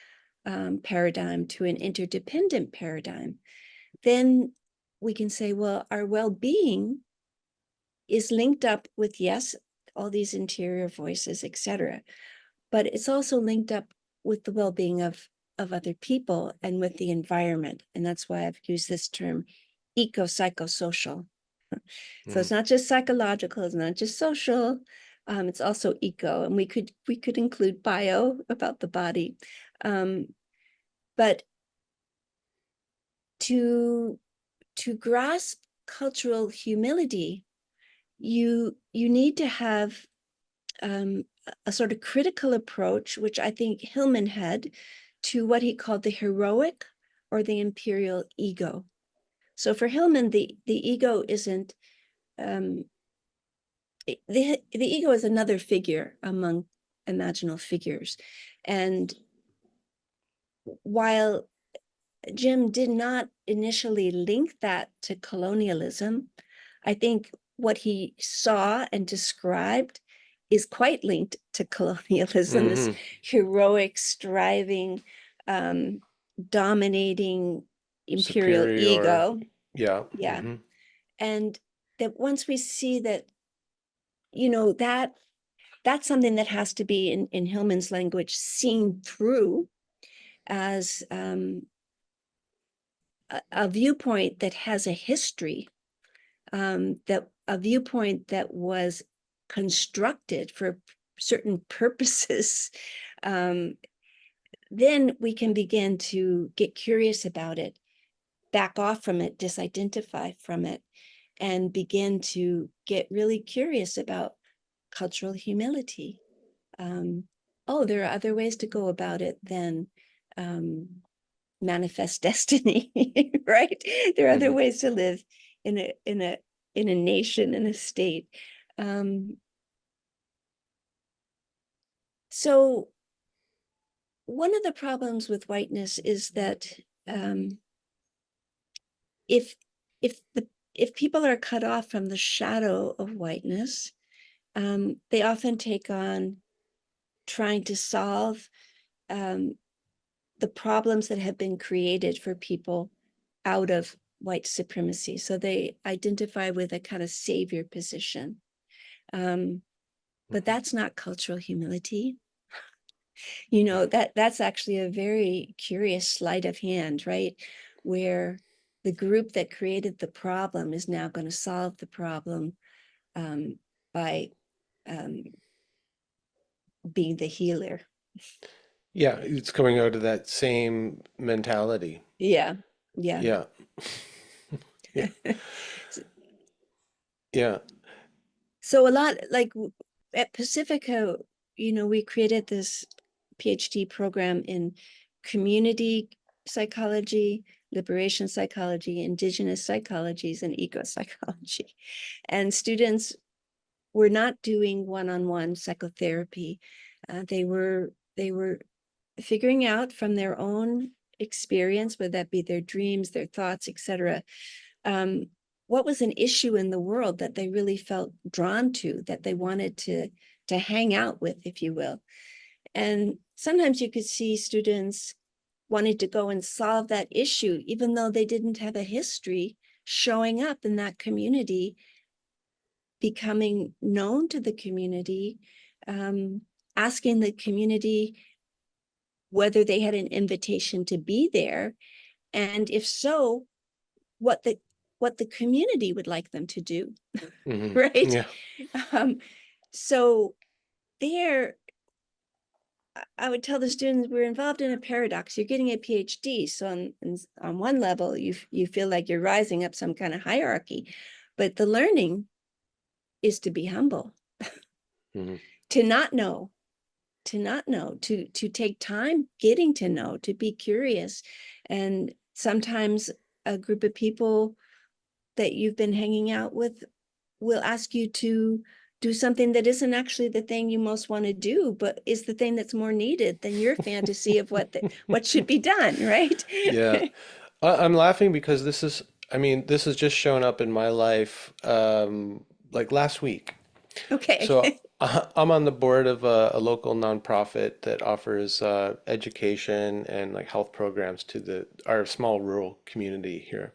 paradigm to an interdependent paradigm, then we can say, well, our well-being is linked up with, yes, all these interior voices, etc., but it's also linked up with the well-being of other people and with the environment. And that's why I've used this term eco-psychosocial. So Mhm. it's not just psychological, it's not just social, it's also eco, and we could include bio about the body. Um, but to grasp cultural humility, you need to have a sort of critical approach, which I think Hillman had, to what he called the heroic or the imperial ego. So for Hillman, the ego isn't the ego is another figure among imaginal figures, and while Jim did not initially link that to colonialism, I think what he saw and described is quite linked to colonialism, this Mhm. heroic, striving, um, dominating imperial Superior. ego. Yeah. Yeah. Hmm. And that once we see that, that's something that has to be in Hillman's language seen through as a viewpoint that has a history, that a viewpoint that was constructed for certain purposes, um, then we can begin to get curious about it, back off from it, disidentify from it, and begin to get really curious about cultural humility. Um, oh, there are other ways to go about it than um, manifest destiny, right? There are other Hmm. ways to live in a nation, in a state. Um, so one of the problems with whiteness is that um, if if the if people are cut off from the shadow of whiteness, they often take on trying to solve um, the problems that have been created for people out of white supremacy. So they identify with a kind of savior position. Um, but that's not cultural humility. That's actually a very curious sleight of hand, right? Where the group that created the problem is now going to solve the problem by um, being the healer. Yeah, it's coming out of that same mentality. Yeah, yeah. Yeah. Yeah. Yeah. So a lot like at Pacifica, we created this PhD program in community psychology, liberation psychology, indigenous psychologies, and eco psychology. And students were not doing one-on-one psychotherapy. They were figuring out from their own experience, whether that be their dreams, their thoughts, etc., um, what was an issue in the world that they really felt drawn to, that they wanted to hang out with, if you will. And sometimes you could see students wanted to go and solve that issue, even though they didn't have a history showing up in that community, becoming known to the community, asking the community whether they had an invitation to be there, and if so, what the community would like them to do, Hmm. right? Yeah. Um, so there, I would tell the students we're involved in a paradox. You're getting a PhD, so on one level, you feel like you're rising up some kind of hierarchy, but the learning is to be humble, Hmm. to not know, to take time getting to know, to be curious. And sometimes a group of people that you've been hanging out with will ask you to do something that isn't actually the thing you most want to do, but is the thing that's more needed than your fantasy of what should be done, right? Yeah. I'm laughing because I mean, this has just shown up in my life, like last week. So Okay. I'm on the board of a local nonprofit that offers education and like health programs to our small rural community here.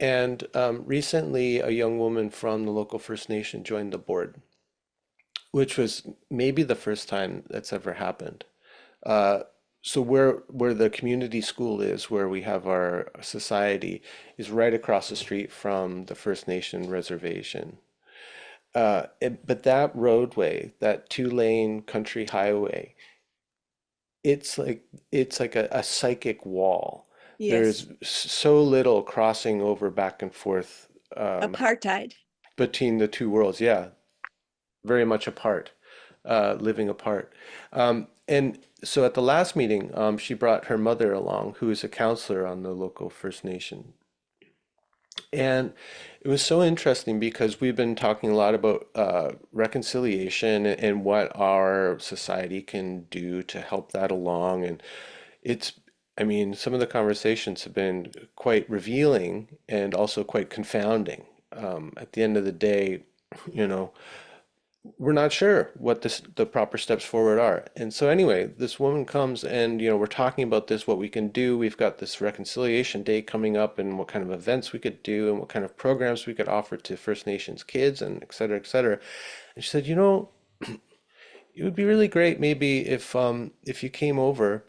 And recently, a young woman from the local First Nation joined the board, which was maybe the first time that's ever happened. Uh, so where the community school is, where we have our society, is right across the street from the First Nation reservation. But that roadway, that two-lane country highway, it's like a psychic wall. There's Yes. so little crossing over back and forth Apartheid. between the two worlds. Yeah, very much apart, living apart. And so at the last meeting, she brought her mother along, who is a counselor on the local First Nation. And it was so interesting because we've been talking a lot about reconciliation and what our society can do to help that along. And it's, I mean, some of the conversations have been quite revealing and also quite confounding. At the end of the day, you know, we're not sure what the proper steps forward are. And so anyway, this woman comes and we're talking about this, what we can do. We've got this reconciliation day coming up and what kind of events we could do and what kind of programs we could offer to First Nations kids and et cetera, et cetera. And she said, it would be really great maybe if you came over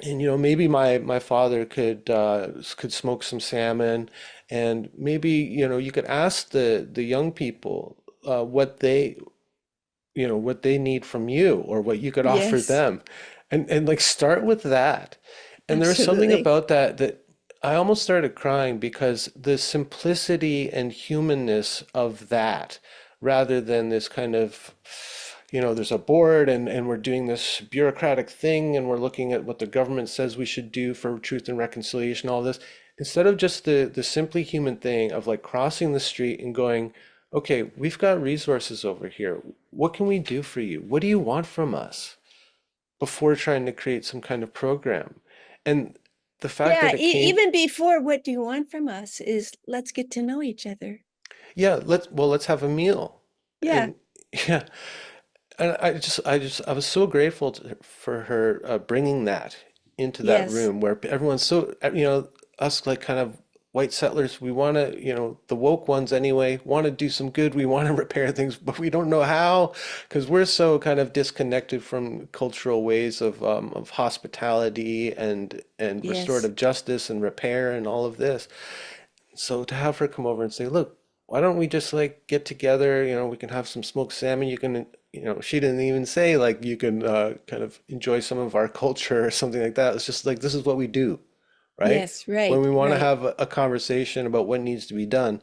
and maybe my father could smoke some salmon and maybe you could ask the young people what they need from you or what you could offer Yes, them and like start with that. And there was something absolutely. about that I almost started crying because the simplicity and humanness of that rather than this kind of there's a board and we're doing this bureaucratic thing and we're looking at what the government says we should do for truth and reconciliation, all this, instead of just the simply human thing of like crossing the street and going, okay, we've got resources over here. What can we do for you? What do you want from us? Before trying to create some kind of program. And the fact Yeah, that it came, even before what do you want from us is let's get to know each other. yeah, let's have a meal. Yeah, And yeah, and I was so grateful for her bringing that into that yes, room where everyone's so, us like kind of white settlers, we want to, the woke ones anyway, want to do some good. We want to repair things, but we don't know how because we're so kind of disconnected from cultural ways of hospitality and yes, restorative justice and repair and all of this. So to have her come over and say, look, why don't we just like get together? We can have some smoked salmon. You can, she didn't even say like you can kind of enjoy some of our culture or something like that. It's just like this is what we do, right? yes, When right, we want to right. have a conversation about what needs to be done,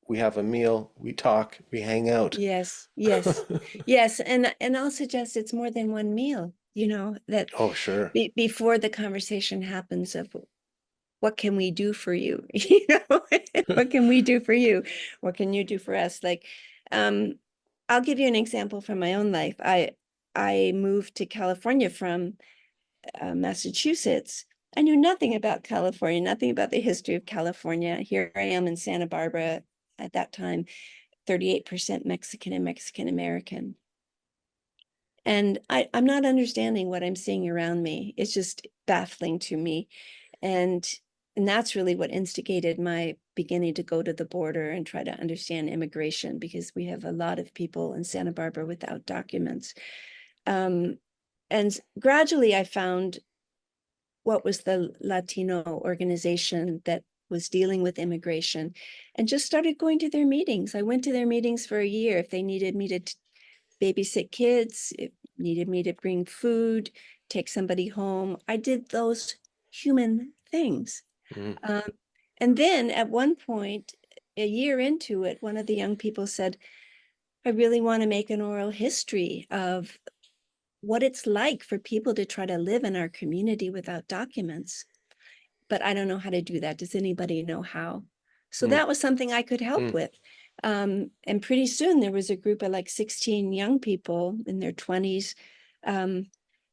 we have a meal, we talk, we hang out. Yes, yes, yes. And I'll suggest it's more than one meal, that Oh, sure. before the conversation happens of what can we do for you? What can we do for you? What can you do for us? Like, um, I'll give you an example from my own life. I moved to California from Massachusetts. I knew nothing about California, nothing about the history of California. Here I am in Santa Barbara at that time, 38% Mexican and Mexican American. And I'm not understanding what I'm seeing around me. It's just baffling to me. And and that's really what instigated my beginning to go to the border and try to understand immigration, because we have a lot of people in Santa Barbara without documents. Um, and gradually I found what was the Latino organization that was dealing with immigration, and just started going to their meetings. I went to their meetings for a year. If they needed me to babysit kids, if needed me to bring food, take somebody home, I did those human things. Mm. Um, and then at one point, a year into it, one of the young people said, I really want to make an oral history of what it's like for people to try to live in our community without documents, but I don't know how to do that. Does anybody know how? So Mm. that was something I could help Mm. with. And pretty soon there was a group of like 16 young people in their 20s. Um,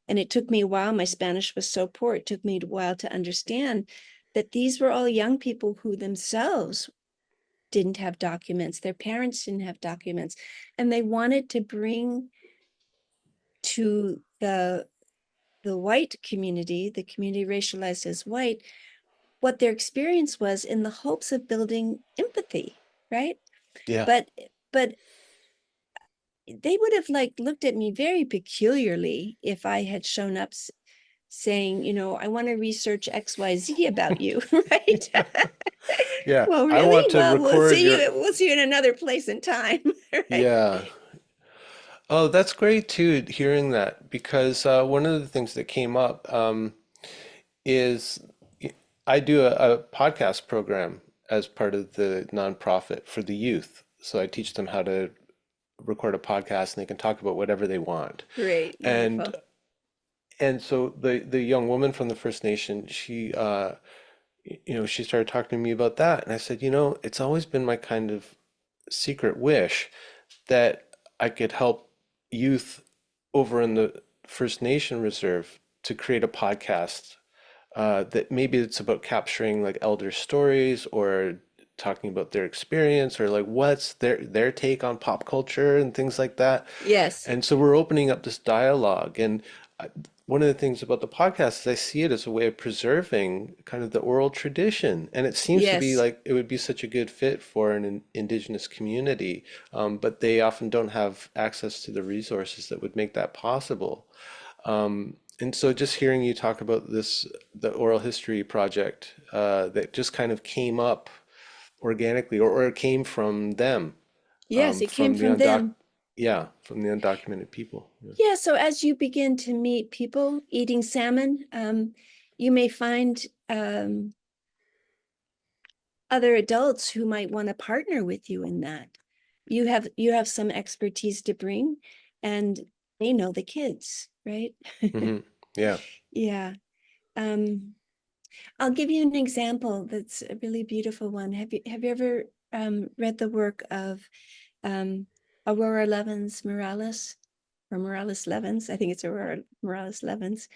and it took me a while. My Spanish was so poor. It took me a while to understand that these were all young people who themselves didn't have documents. Their parents didn't have documents. And they wanted to bring to the white community, the community racialized as white, what their experience was, in the hopes of building empathy, right? Yeah. But they would have like looked at me very peculiarly if I had shown up saying, I want to research XYZ about you, right? Yeah. Well, I really? want to Well, record your, we'll see you in another place and time, right? yeah. Oh, that's great too, hearing that, because one of the things that came up is I do a podcast program as part of the nonprofit for the youth. So I teach them how to record a podcast and they can talk about whatever they want. Great, And wonderful. so the young woman from the First Nation, she started talking to me about that, and I said, it's always been my kind of secret wish that I could help youth over in the First Nation Reserve to create a podcast that maybe it's about capturing like elder stories or talking about their experience or like what's their take on pop culture and things like that. Yes, And so we're opening up this dialogue. And I, one of the things about the podcast is I see it as a way of preserving kind of the oral tradition. And it seems to be yes, like it would be such a good fit for an indigenous community, but they often don't have access to the resources that would make that possible. And so just hearing you talk about the oral history project that just kind of came up organically, or it came from them, yes, it came from the from them. from the undocumented people. Yeah. Yeah, so as you begin to meet people eating salmon, you may find other adults who might want to partner with you in that. You have some expertise to bring, and they know the kids, right? Hmm. Yeah. Yeah. Um, I'll give you an example that's a really beautiful one. Have you ever read the work of um, Aurora Levins Morales, or Morales Levins? I think it's Aurora Morales Levins.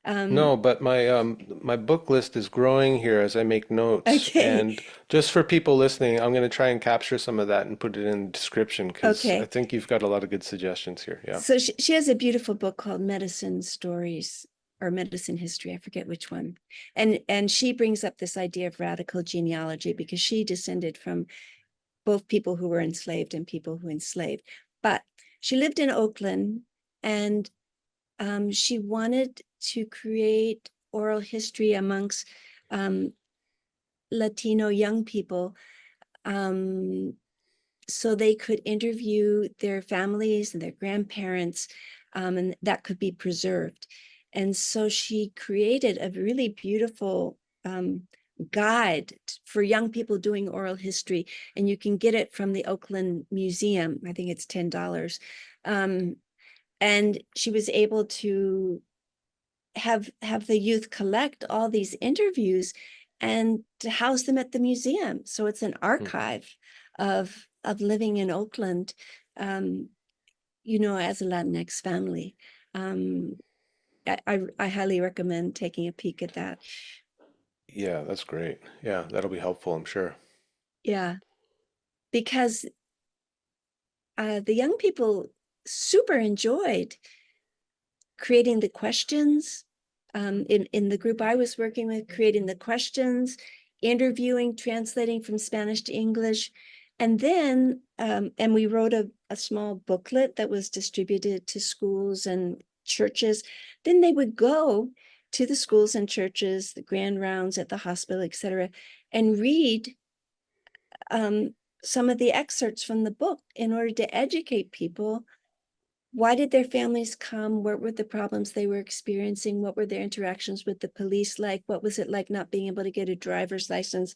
Um, No, but my book list is growing here as I make notes. okay, And just for people listening, I'm going to try and capture some of that and put it in the description because I okay. think you've got a lot of good suggestions here. Yeah. So she has a beautiful book called Medicine Stories or Medicine History. I forget which one. And she brings up this idea of radical genealogy because she descended from both people who were enslaved and people who enslaved. But she lived in Oakland, and she wanted to create oral history amongst um, Latino young people, um, so they could interview their families and their grandparents, and that could be preserved. And so she created a really beautiful guide for young people doing oral history, and you can get it from the Oakland Museum. I think it's $10. Um, and she was able to have the youth collect all these interviews and to house them at the museum. So it's an Mm. archive of living in Oakland, um, as a Latinx family. Um, I highly recommend taking a peek at that. Yeah, that's great. Yeah, that'll be helpful, I'm sure. Yeah, because the young people super enjoyed creating the questions, in the group I was working with, creating the questions, interviewing, translating from Spanish to English. And then, and we wrote a small booklet that was distributed to schools and churches. Then they would go to the schools and churches, the grand rounds at the hospital, et cetera, and read some of the excerpts from the book in order to educate people. Why did their families come? What were the problems they were experiencing? What were their interactions with the police like? What was it like not being able to get a driver's license?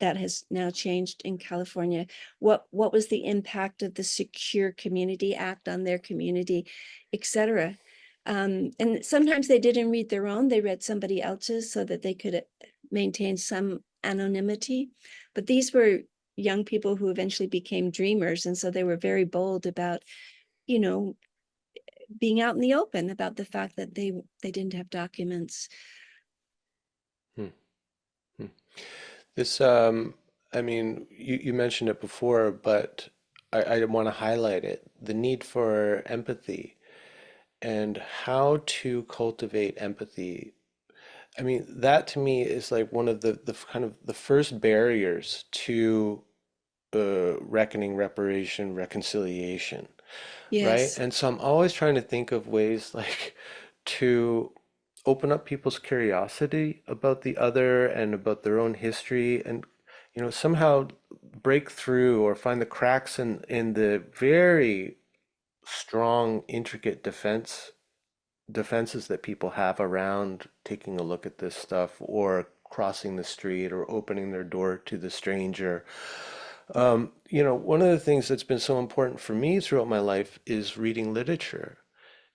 That has now changed in California. What was the impact of the Secure Community Act on their community, et cetera? And sometimes they didn't read their own, they read somebody else's so that they could maintain some anonymity. But these were young people who eventually became dreamers. And so they were very bold about, you know, being out in the open about the fact that they didn't have documents. Hmm. Hmm. This, I mean, you mentioned it before, but I want to highlight it, the need for empathy and how to cultivate empathy. I mean, that to me is like one of the kind of the first barriers to reckoning, reparation, reconciliation, right? Yes, And so I'm always trying to think of ways like to open up people's curiosity about the other and about their own history and somehow break through or find the cracks in the very strong, intricate defenses that people have around taking a look at this stuff or crossing the street or opening their door to the stranger. One of the things that's been so important for me throughout my life is reading literature.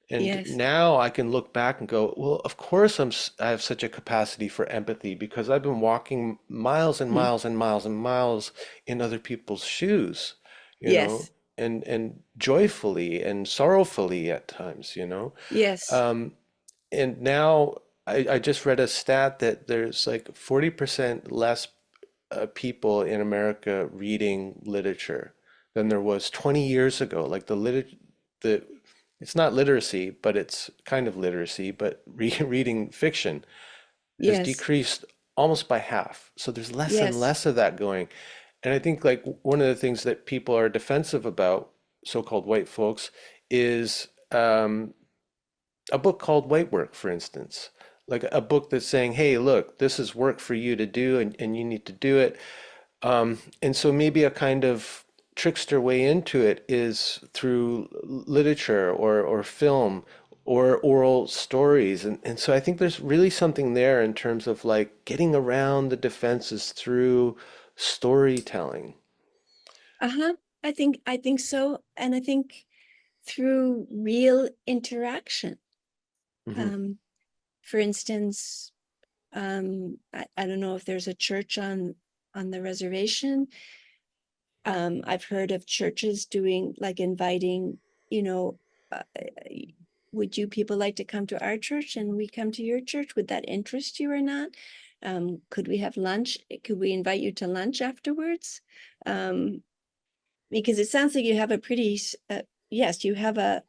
And yes, now I can look back and go, well, of course I have such a capacity for empathy because I've been walking miles and mm, miles and miles and miles in other people's shoes, you know, yes, and joyfully and sorrowfully at times, yes, Um, and now I just read a stat that there's like 40% less people in America reading literature than there was 20 years ago. Like the it's not literacy, but it's kind of literacy, but reading fiction has yes, decreased almost by half. So there's less and yes, less of that going. And I think like one of the things that people are defensive about, so-called white folks, is a book called White Work, for instance. Like a book that's saying, hey, look, this is work for you to do and you need to do it. And so maybe a kind of trickster way into it is through literature or film or oral stories. And so I think there's really something there in terms of like getting around the defenses through storytelling. uh-huh. I think so. And I think through real interaction. Hmm. Um, for instance, I don't know if there's a church on the reservation. I've heard of churches doing like inviting, you know, would you people like to come to our church and we come to your church? Would that interest you or not? Could we have lunch? Could we invite you to lunch afterwards? Um, because it sounds like you have a pretty, yes, you have a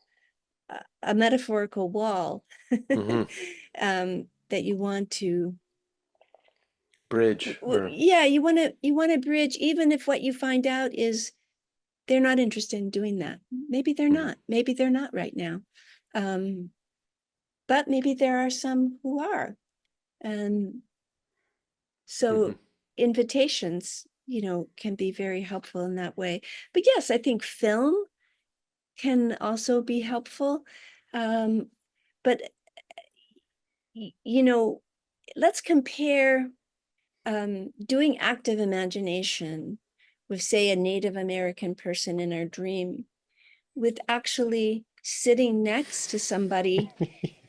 metaphorical wall Hmm. that you want to, Bridge or yeah, you want to bridge, even if what you find out is they're not interested in doing that. Maybe they're mhm, not. Maybe they're not right now. Um, but maybe there are some who are. And mhm, so invitations, can be very helpful in that way. But yes, I think film can also be helpful. Um, but, you know, let's compare doing active imagination with, say, a Native American person in our dream with actually sitting next to somebody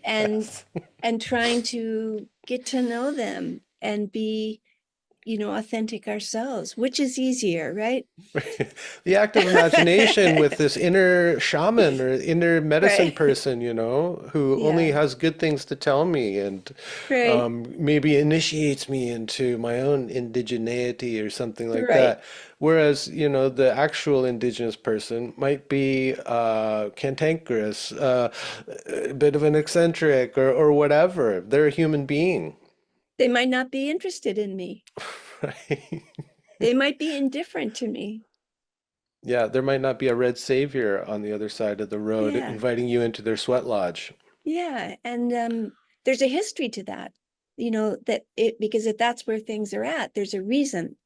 and yes. and trying to get to know them and be authentic ourselves, which is easier, right? The act of imagination with this inner shaman or inner medicine Right. person, who only Yeah. has good things to tell me and Right. maybe initiates me into my own indigeneity or something like Right. that. Whereas, the actual indigenous person might be cantankerous, a bit of an eccentric or whatever. They're a human being, They might not be interested in me. right? They might be indifferent to me. Yeah, there might not be a red savior on the other side of the road Yeah. inviting you into their sweat lodge. Yeah. And there's a history to that, that it because if that's where things are at, there's a reason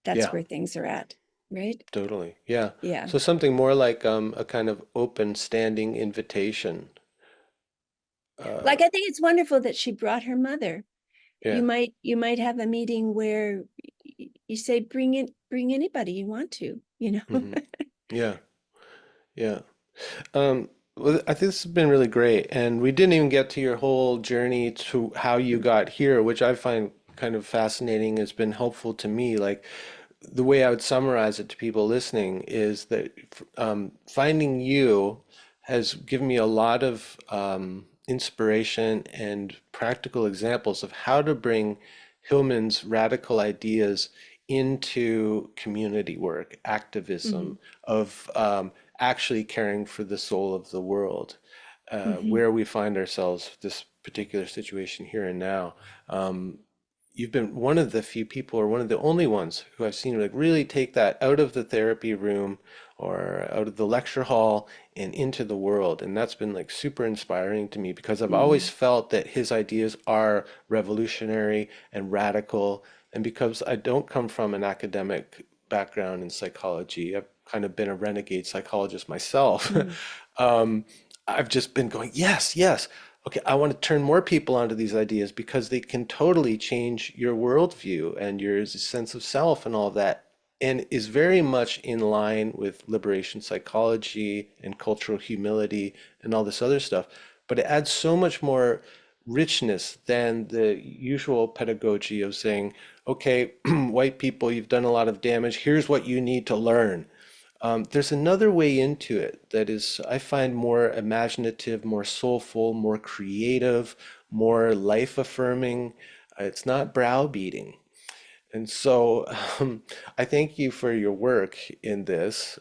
that's Yeah, where things are at. Right. totally. Yeah. Yeah. So something more like a kind of open standing invitation. Uh, Like I think it's wonderful that she brought her mother. yeah. You might have a meeting where you say bring anybody you want to. Hmm. Yeah. Yeah. Well, I think this has been really great, and we didn't even get to your whole journey to how you got here, which I find kind of fascinating, has been helpful to me. Like the way I would summarize it to people listening is that finding you has given me a lot of inspiration and practical examples of how to bring Hillman's radical ideas into community work, Hmm. activism, of actually caring for the soul of the world, Hmm. where we find ourselves, this particular situation here and now. You've been one of the few people, or one of the only ones who I've seen like really take that out of the therapy room or out of the lecture hall and into the world. And that's been like super inspiring to me because I've always Hmm. felt that his ideas are revolutionary and radical. And because I don't come from an academic background in psychology, I've kind of been a renegade psychologist myself. Hmm. um, I've just been going, yes, yes. Okay, I want to turn more people onto these ideas because they can totally change your worldview and your sense of self and all that, and is very much in line with liberation psychology and cultural humility and all this other stuff. But it adds so much more richness than the usual pedagogy of saying, okay, white people, you've done a lot of damage. Here's what you need to learn. There's another way into it that is, I find, more imaginative, more soulful, more creative, more life affirming. It's not browbeating. And so I thank you for your work in this.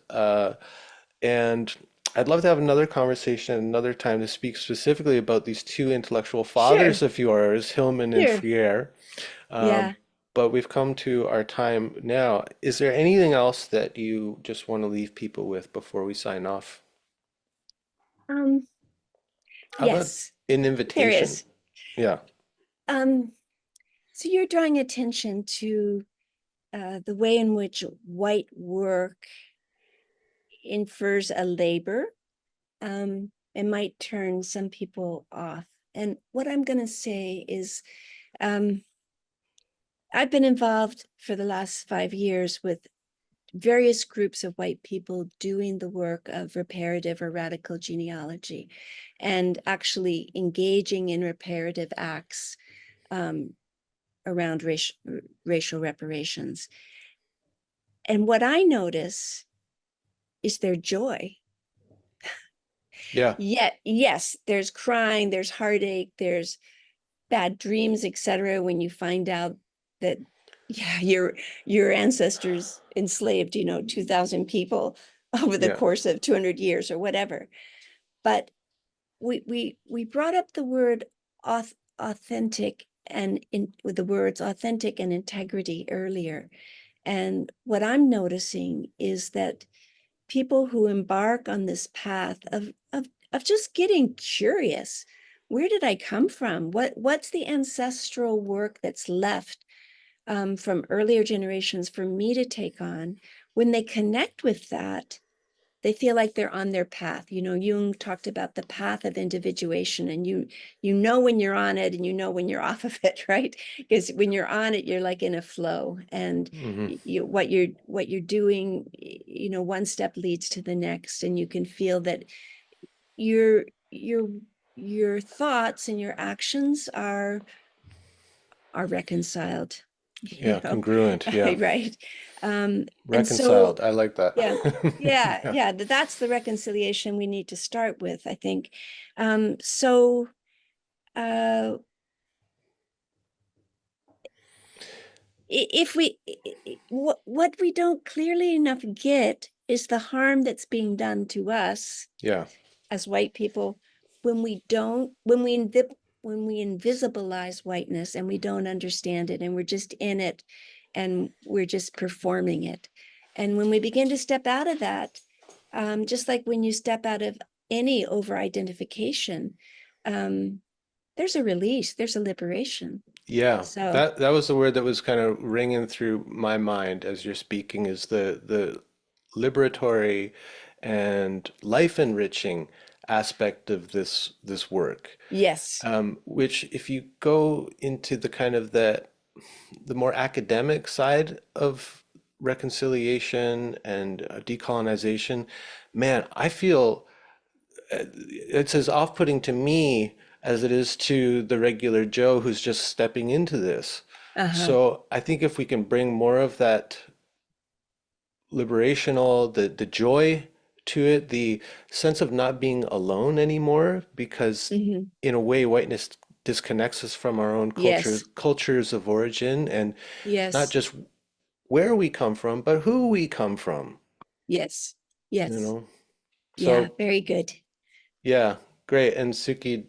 And I'd love to have another conversation another time to speak specifically about these two intellectual fathers Sure. of yours, Hillman and Sure. Freire. Yeah. But we've come to our time now. Is there anything else that you just want to leave people with before we sign off? Um, How about yes, an there invitation? is. Yeah, Um, so you're drawing attention to the way in which white work infers a labor. It might turn some people off. And what I'm going to say is, um, I've been involved for the last 5 years with various groups of white people doing the work of reparative or radical genealogy and actually engaging in reparative acts um, around racial reparations. And what I notice is their joy. yeah, Yet, yes, there's crying, there's heartache, there's bad dreams, etc. When you find out that, yeah, your ancestors enslaved, 2,000 people over the yeah, course of 200 years or whatever. But we brought up the word authentic and with the words authentic and integrity earlier. And what I'm noticing is that people who embark on this path of just getting curious, where did I come from? What's the ancestral work that's left from earlier generations for me to take on? When they connect with that, they feel like they're on their path. Jung talked about the path of individuation, and you know when you're on it and you know when you're off of it, right? Because when you're on it, you're like in a flow, and hmm what you're doing, one step leads to the next, and you can feel that your your your thoughts and your actions are reconciled. you Yeah, know, congruent. Yeah. right? And so, Reconciled. I like that. yeah, yeah, Yeah. yeah, that's the reconciliation we need to start with, I think. So, uh, if we, what we don't clearly enough get is the harm that's being done to us Yeah. as white people when we don't, when we invisibilize whiteness and we don't understand it and we're just in it and we're just performing it. And when we begin to step out of that, just like when you step out of any over identification, um, there's a release, there's a liberation. Yeah. So, That was the word that was kind of ringing through my mind as you're speaking is the liberatory and life enriching aspect of this work. yes. Which if you go into the kind of the more academic side of reconciliation and decolonization, man, I feel it's as off-putting to me as it is to the regular Joe who's just stepping into this. Uh-huh. So I think if we can bring more of that liberational, the joy to it, the sense of not being alone anymore, because Hmm. in a way, whiteness disconnects us from our own Yes. cultures of origin, and not Yes. just where we come from, but who we come from, Yes. you Yes. know? Yeah. So Very good. yeah, great. And Suki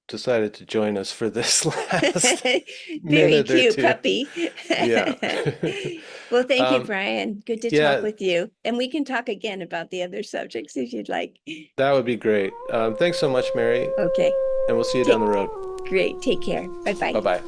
decided to join us for this last Very minute or cute two. puppy. Yeah. Well, thank you, Um, Brian. Good to talk yeah, with you. And we can talk again about the other subjects if you'd like. that would be great. Thanks so much, Mary, Okay. and we'll see you down Take the road. Great. Take care. Bye-bye. Bye bye.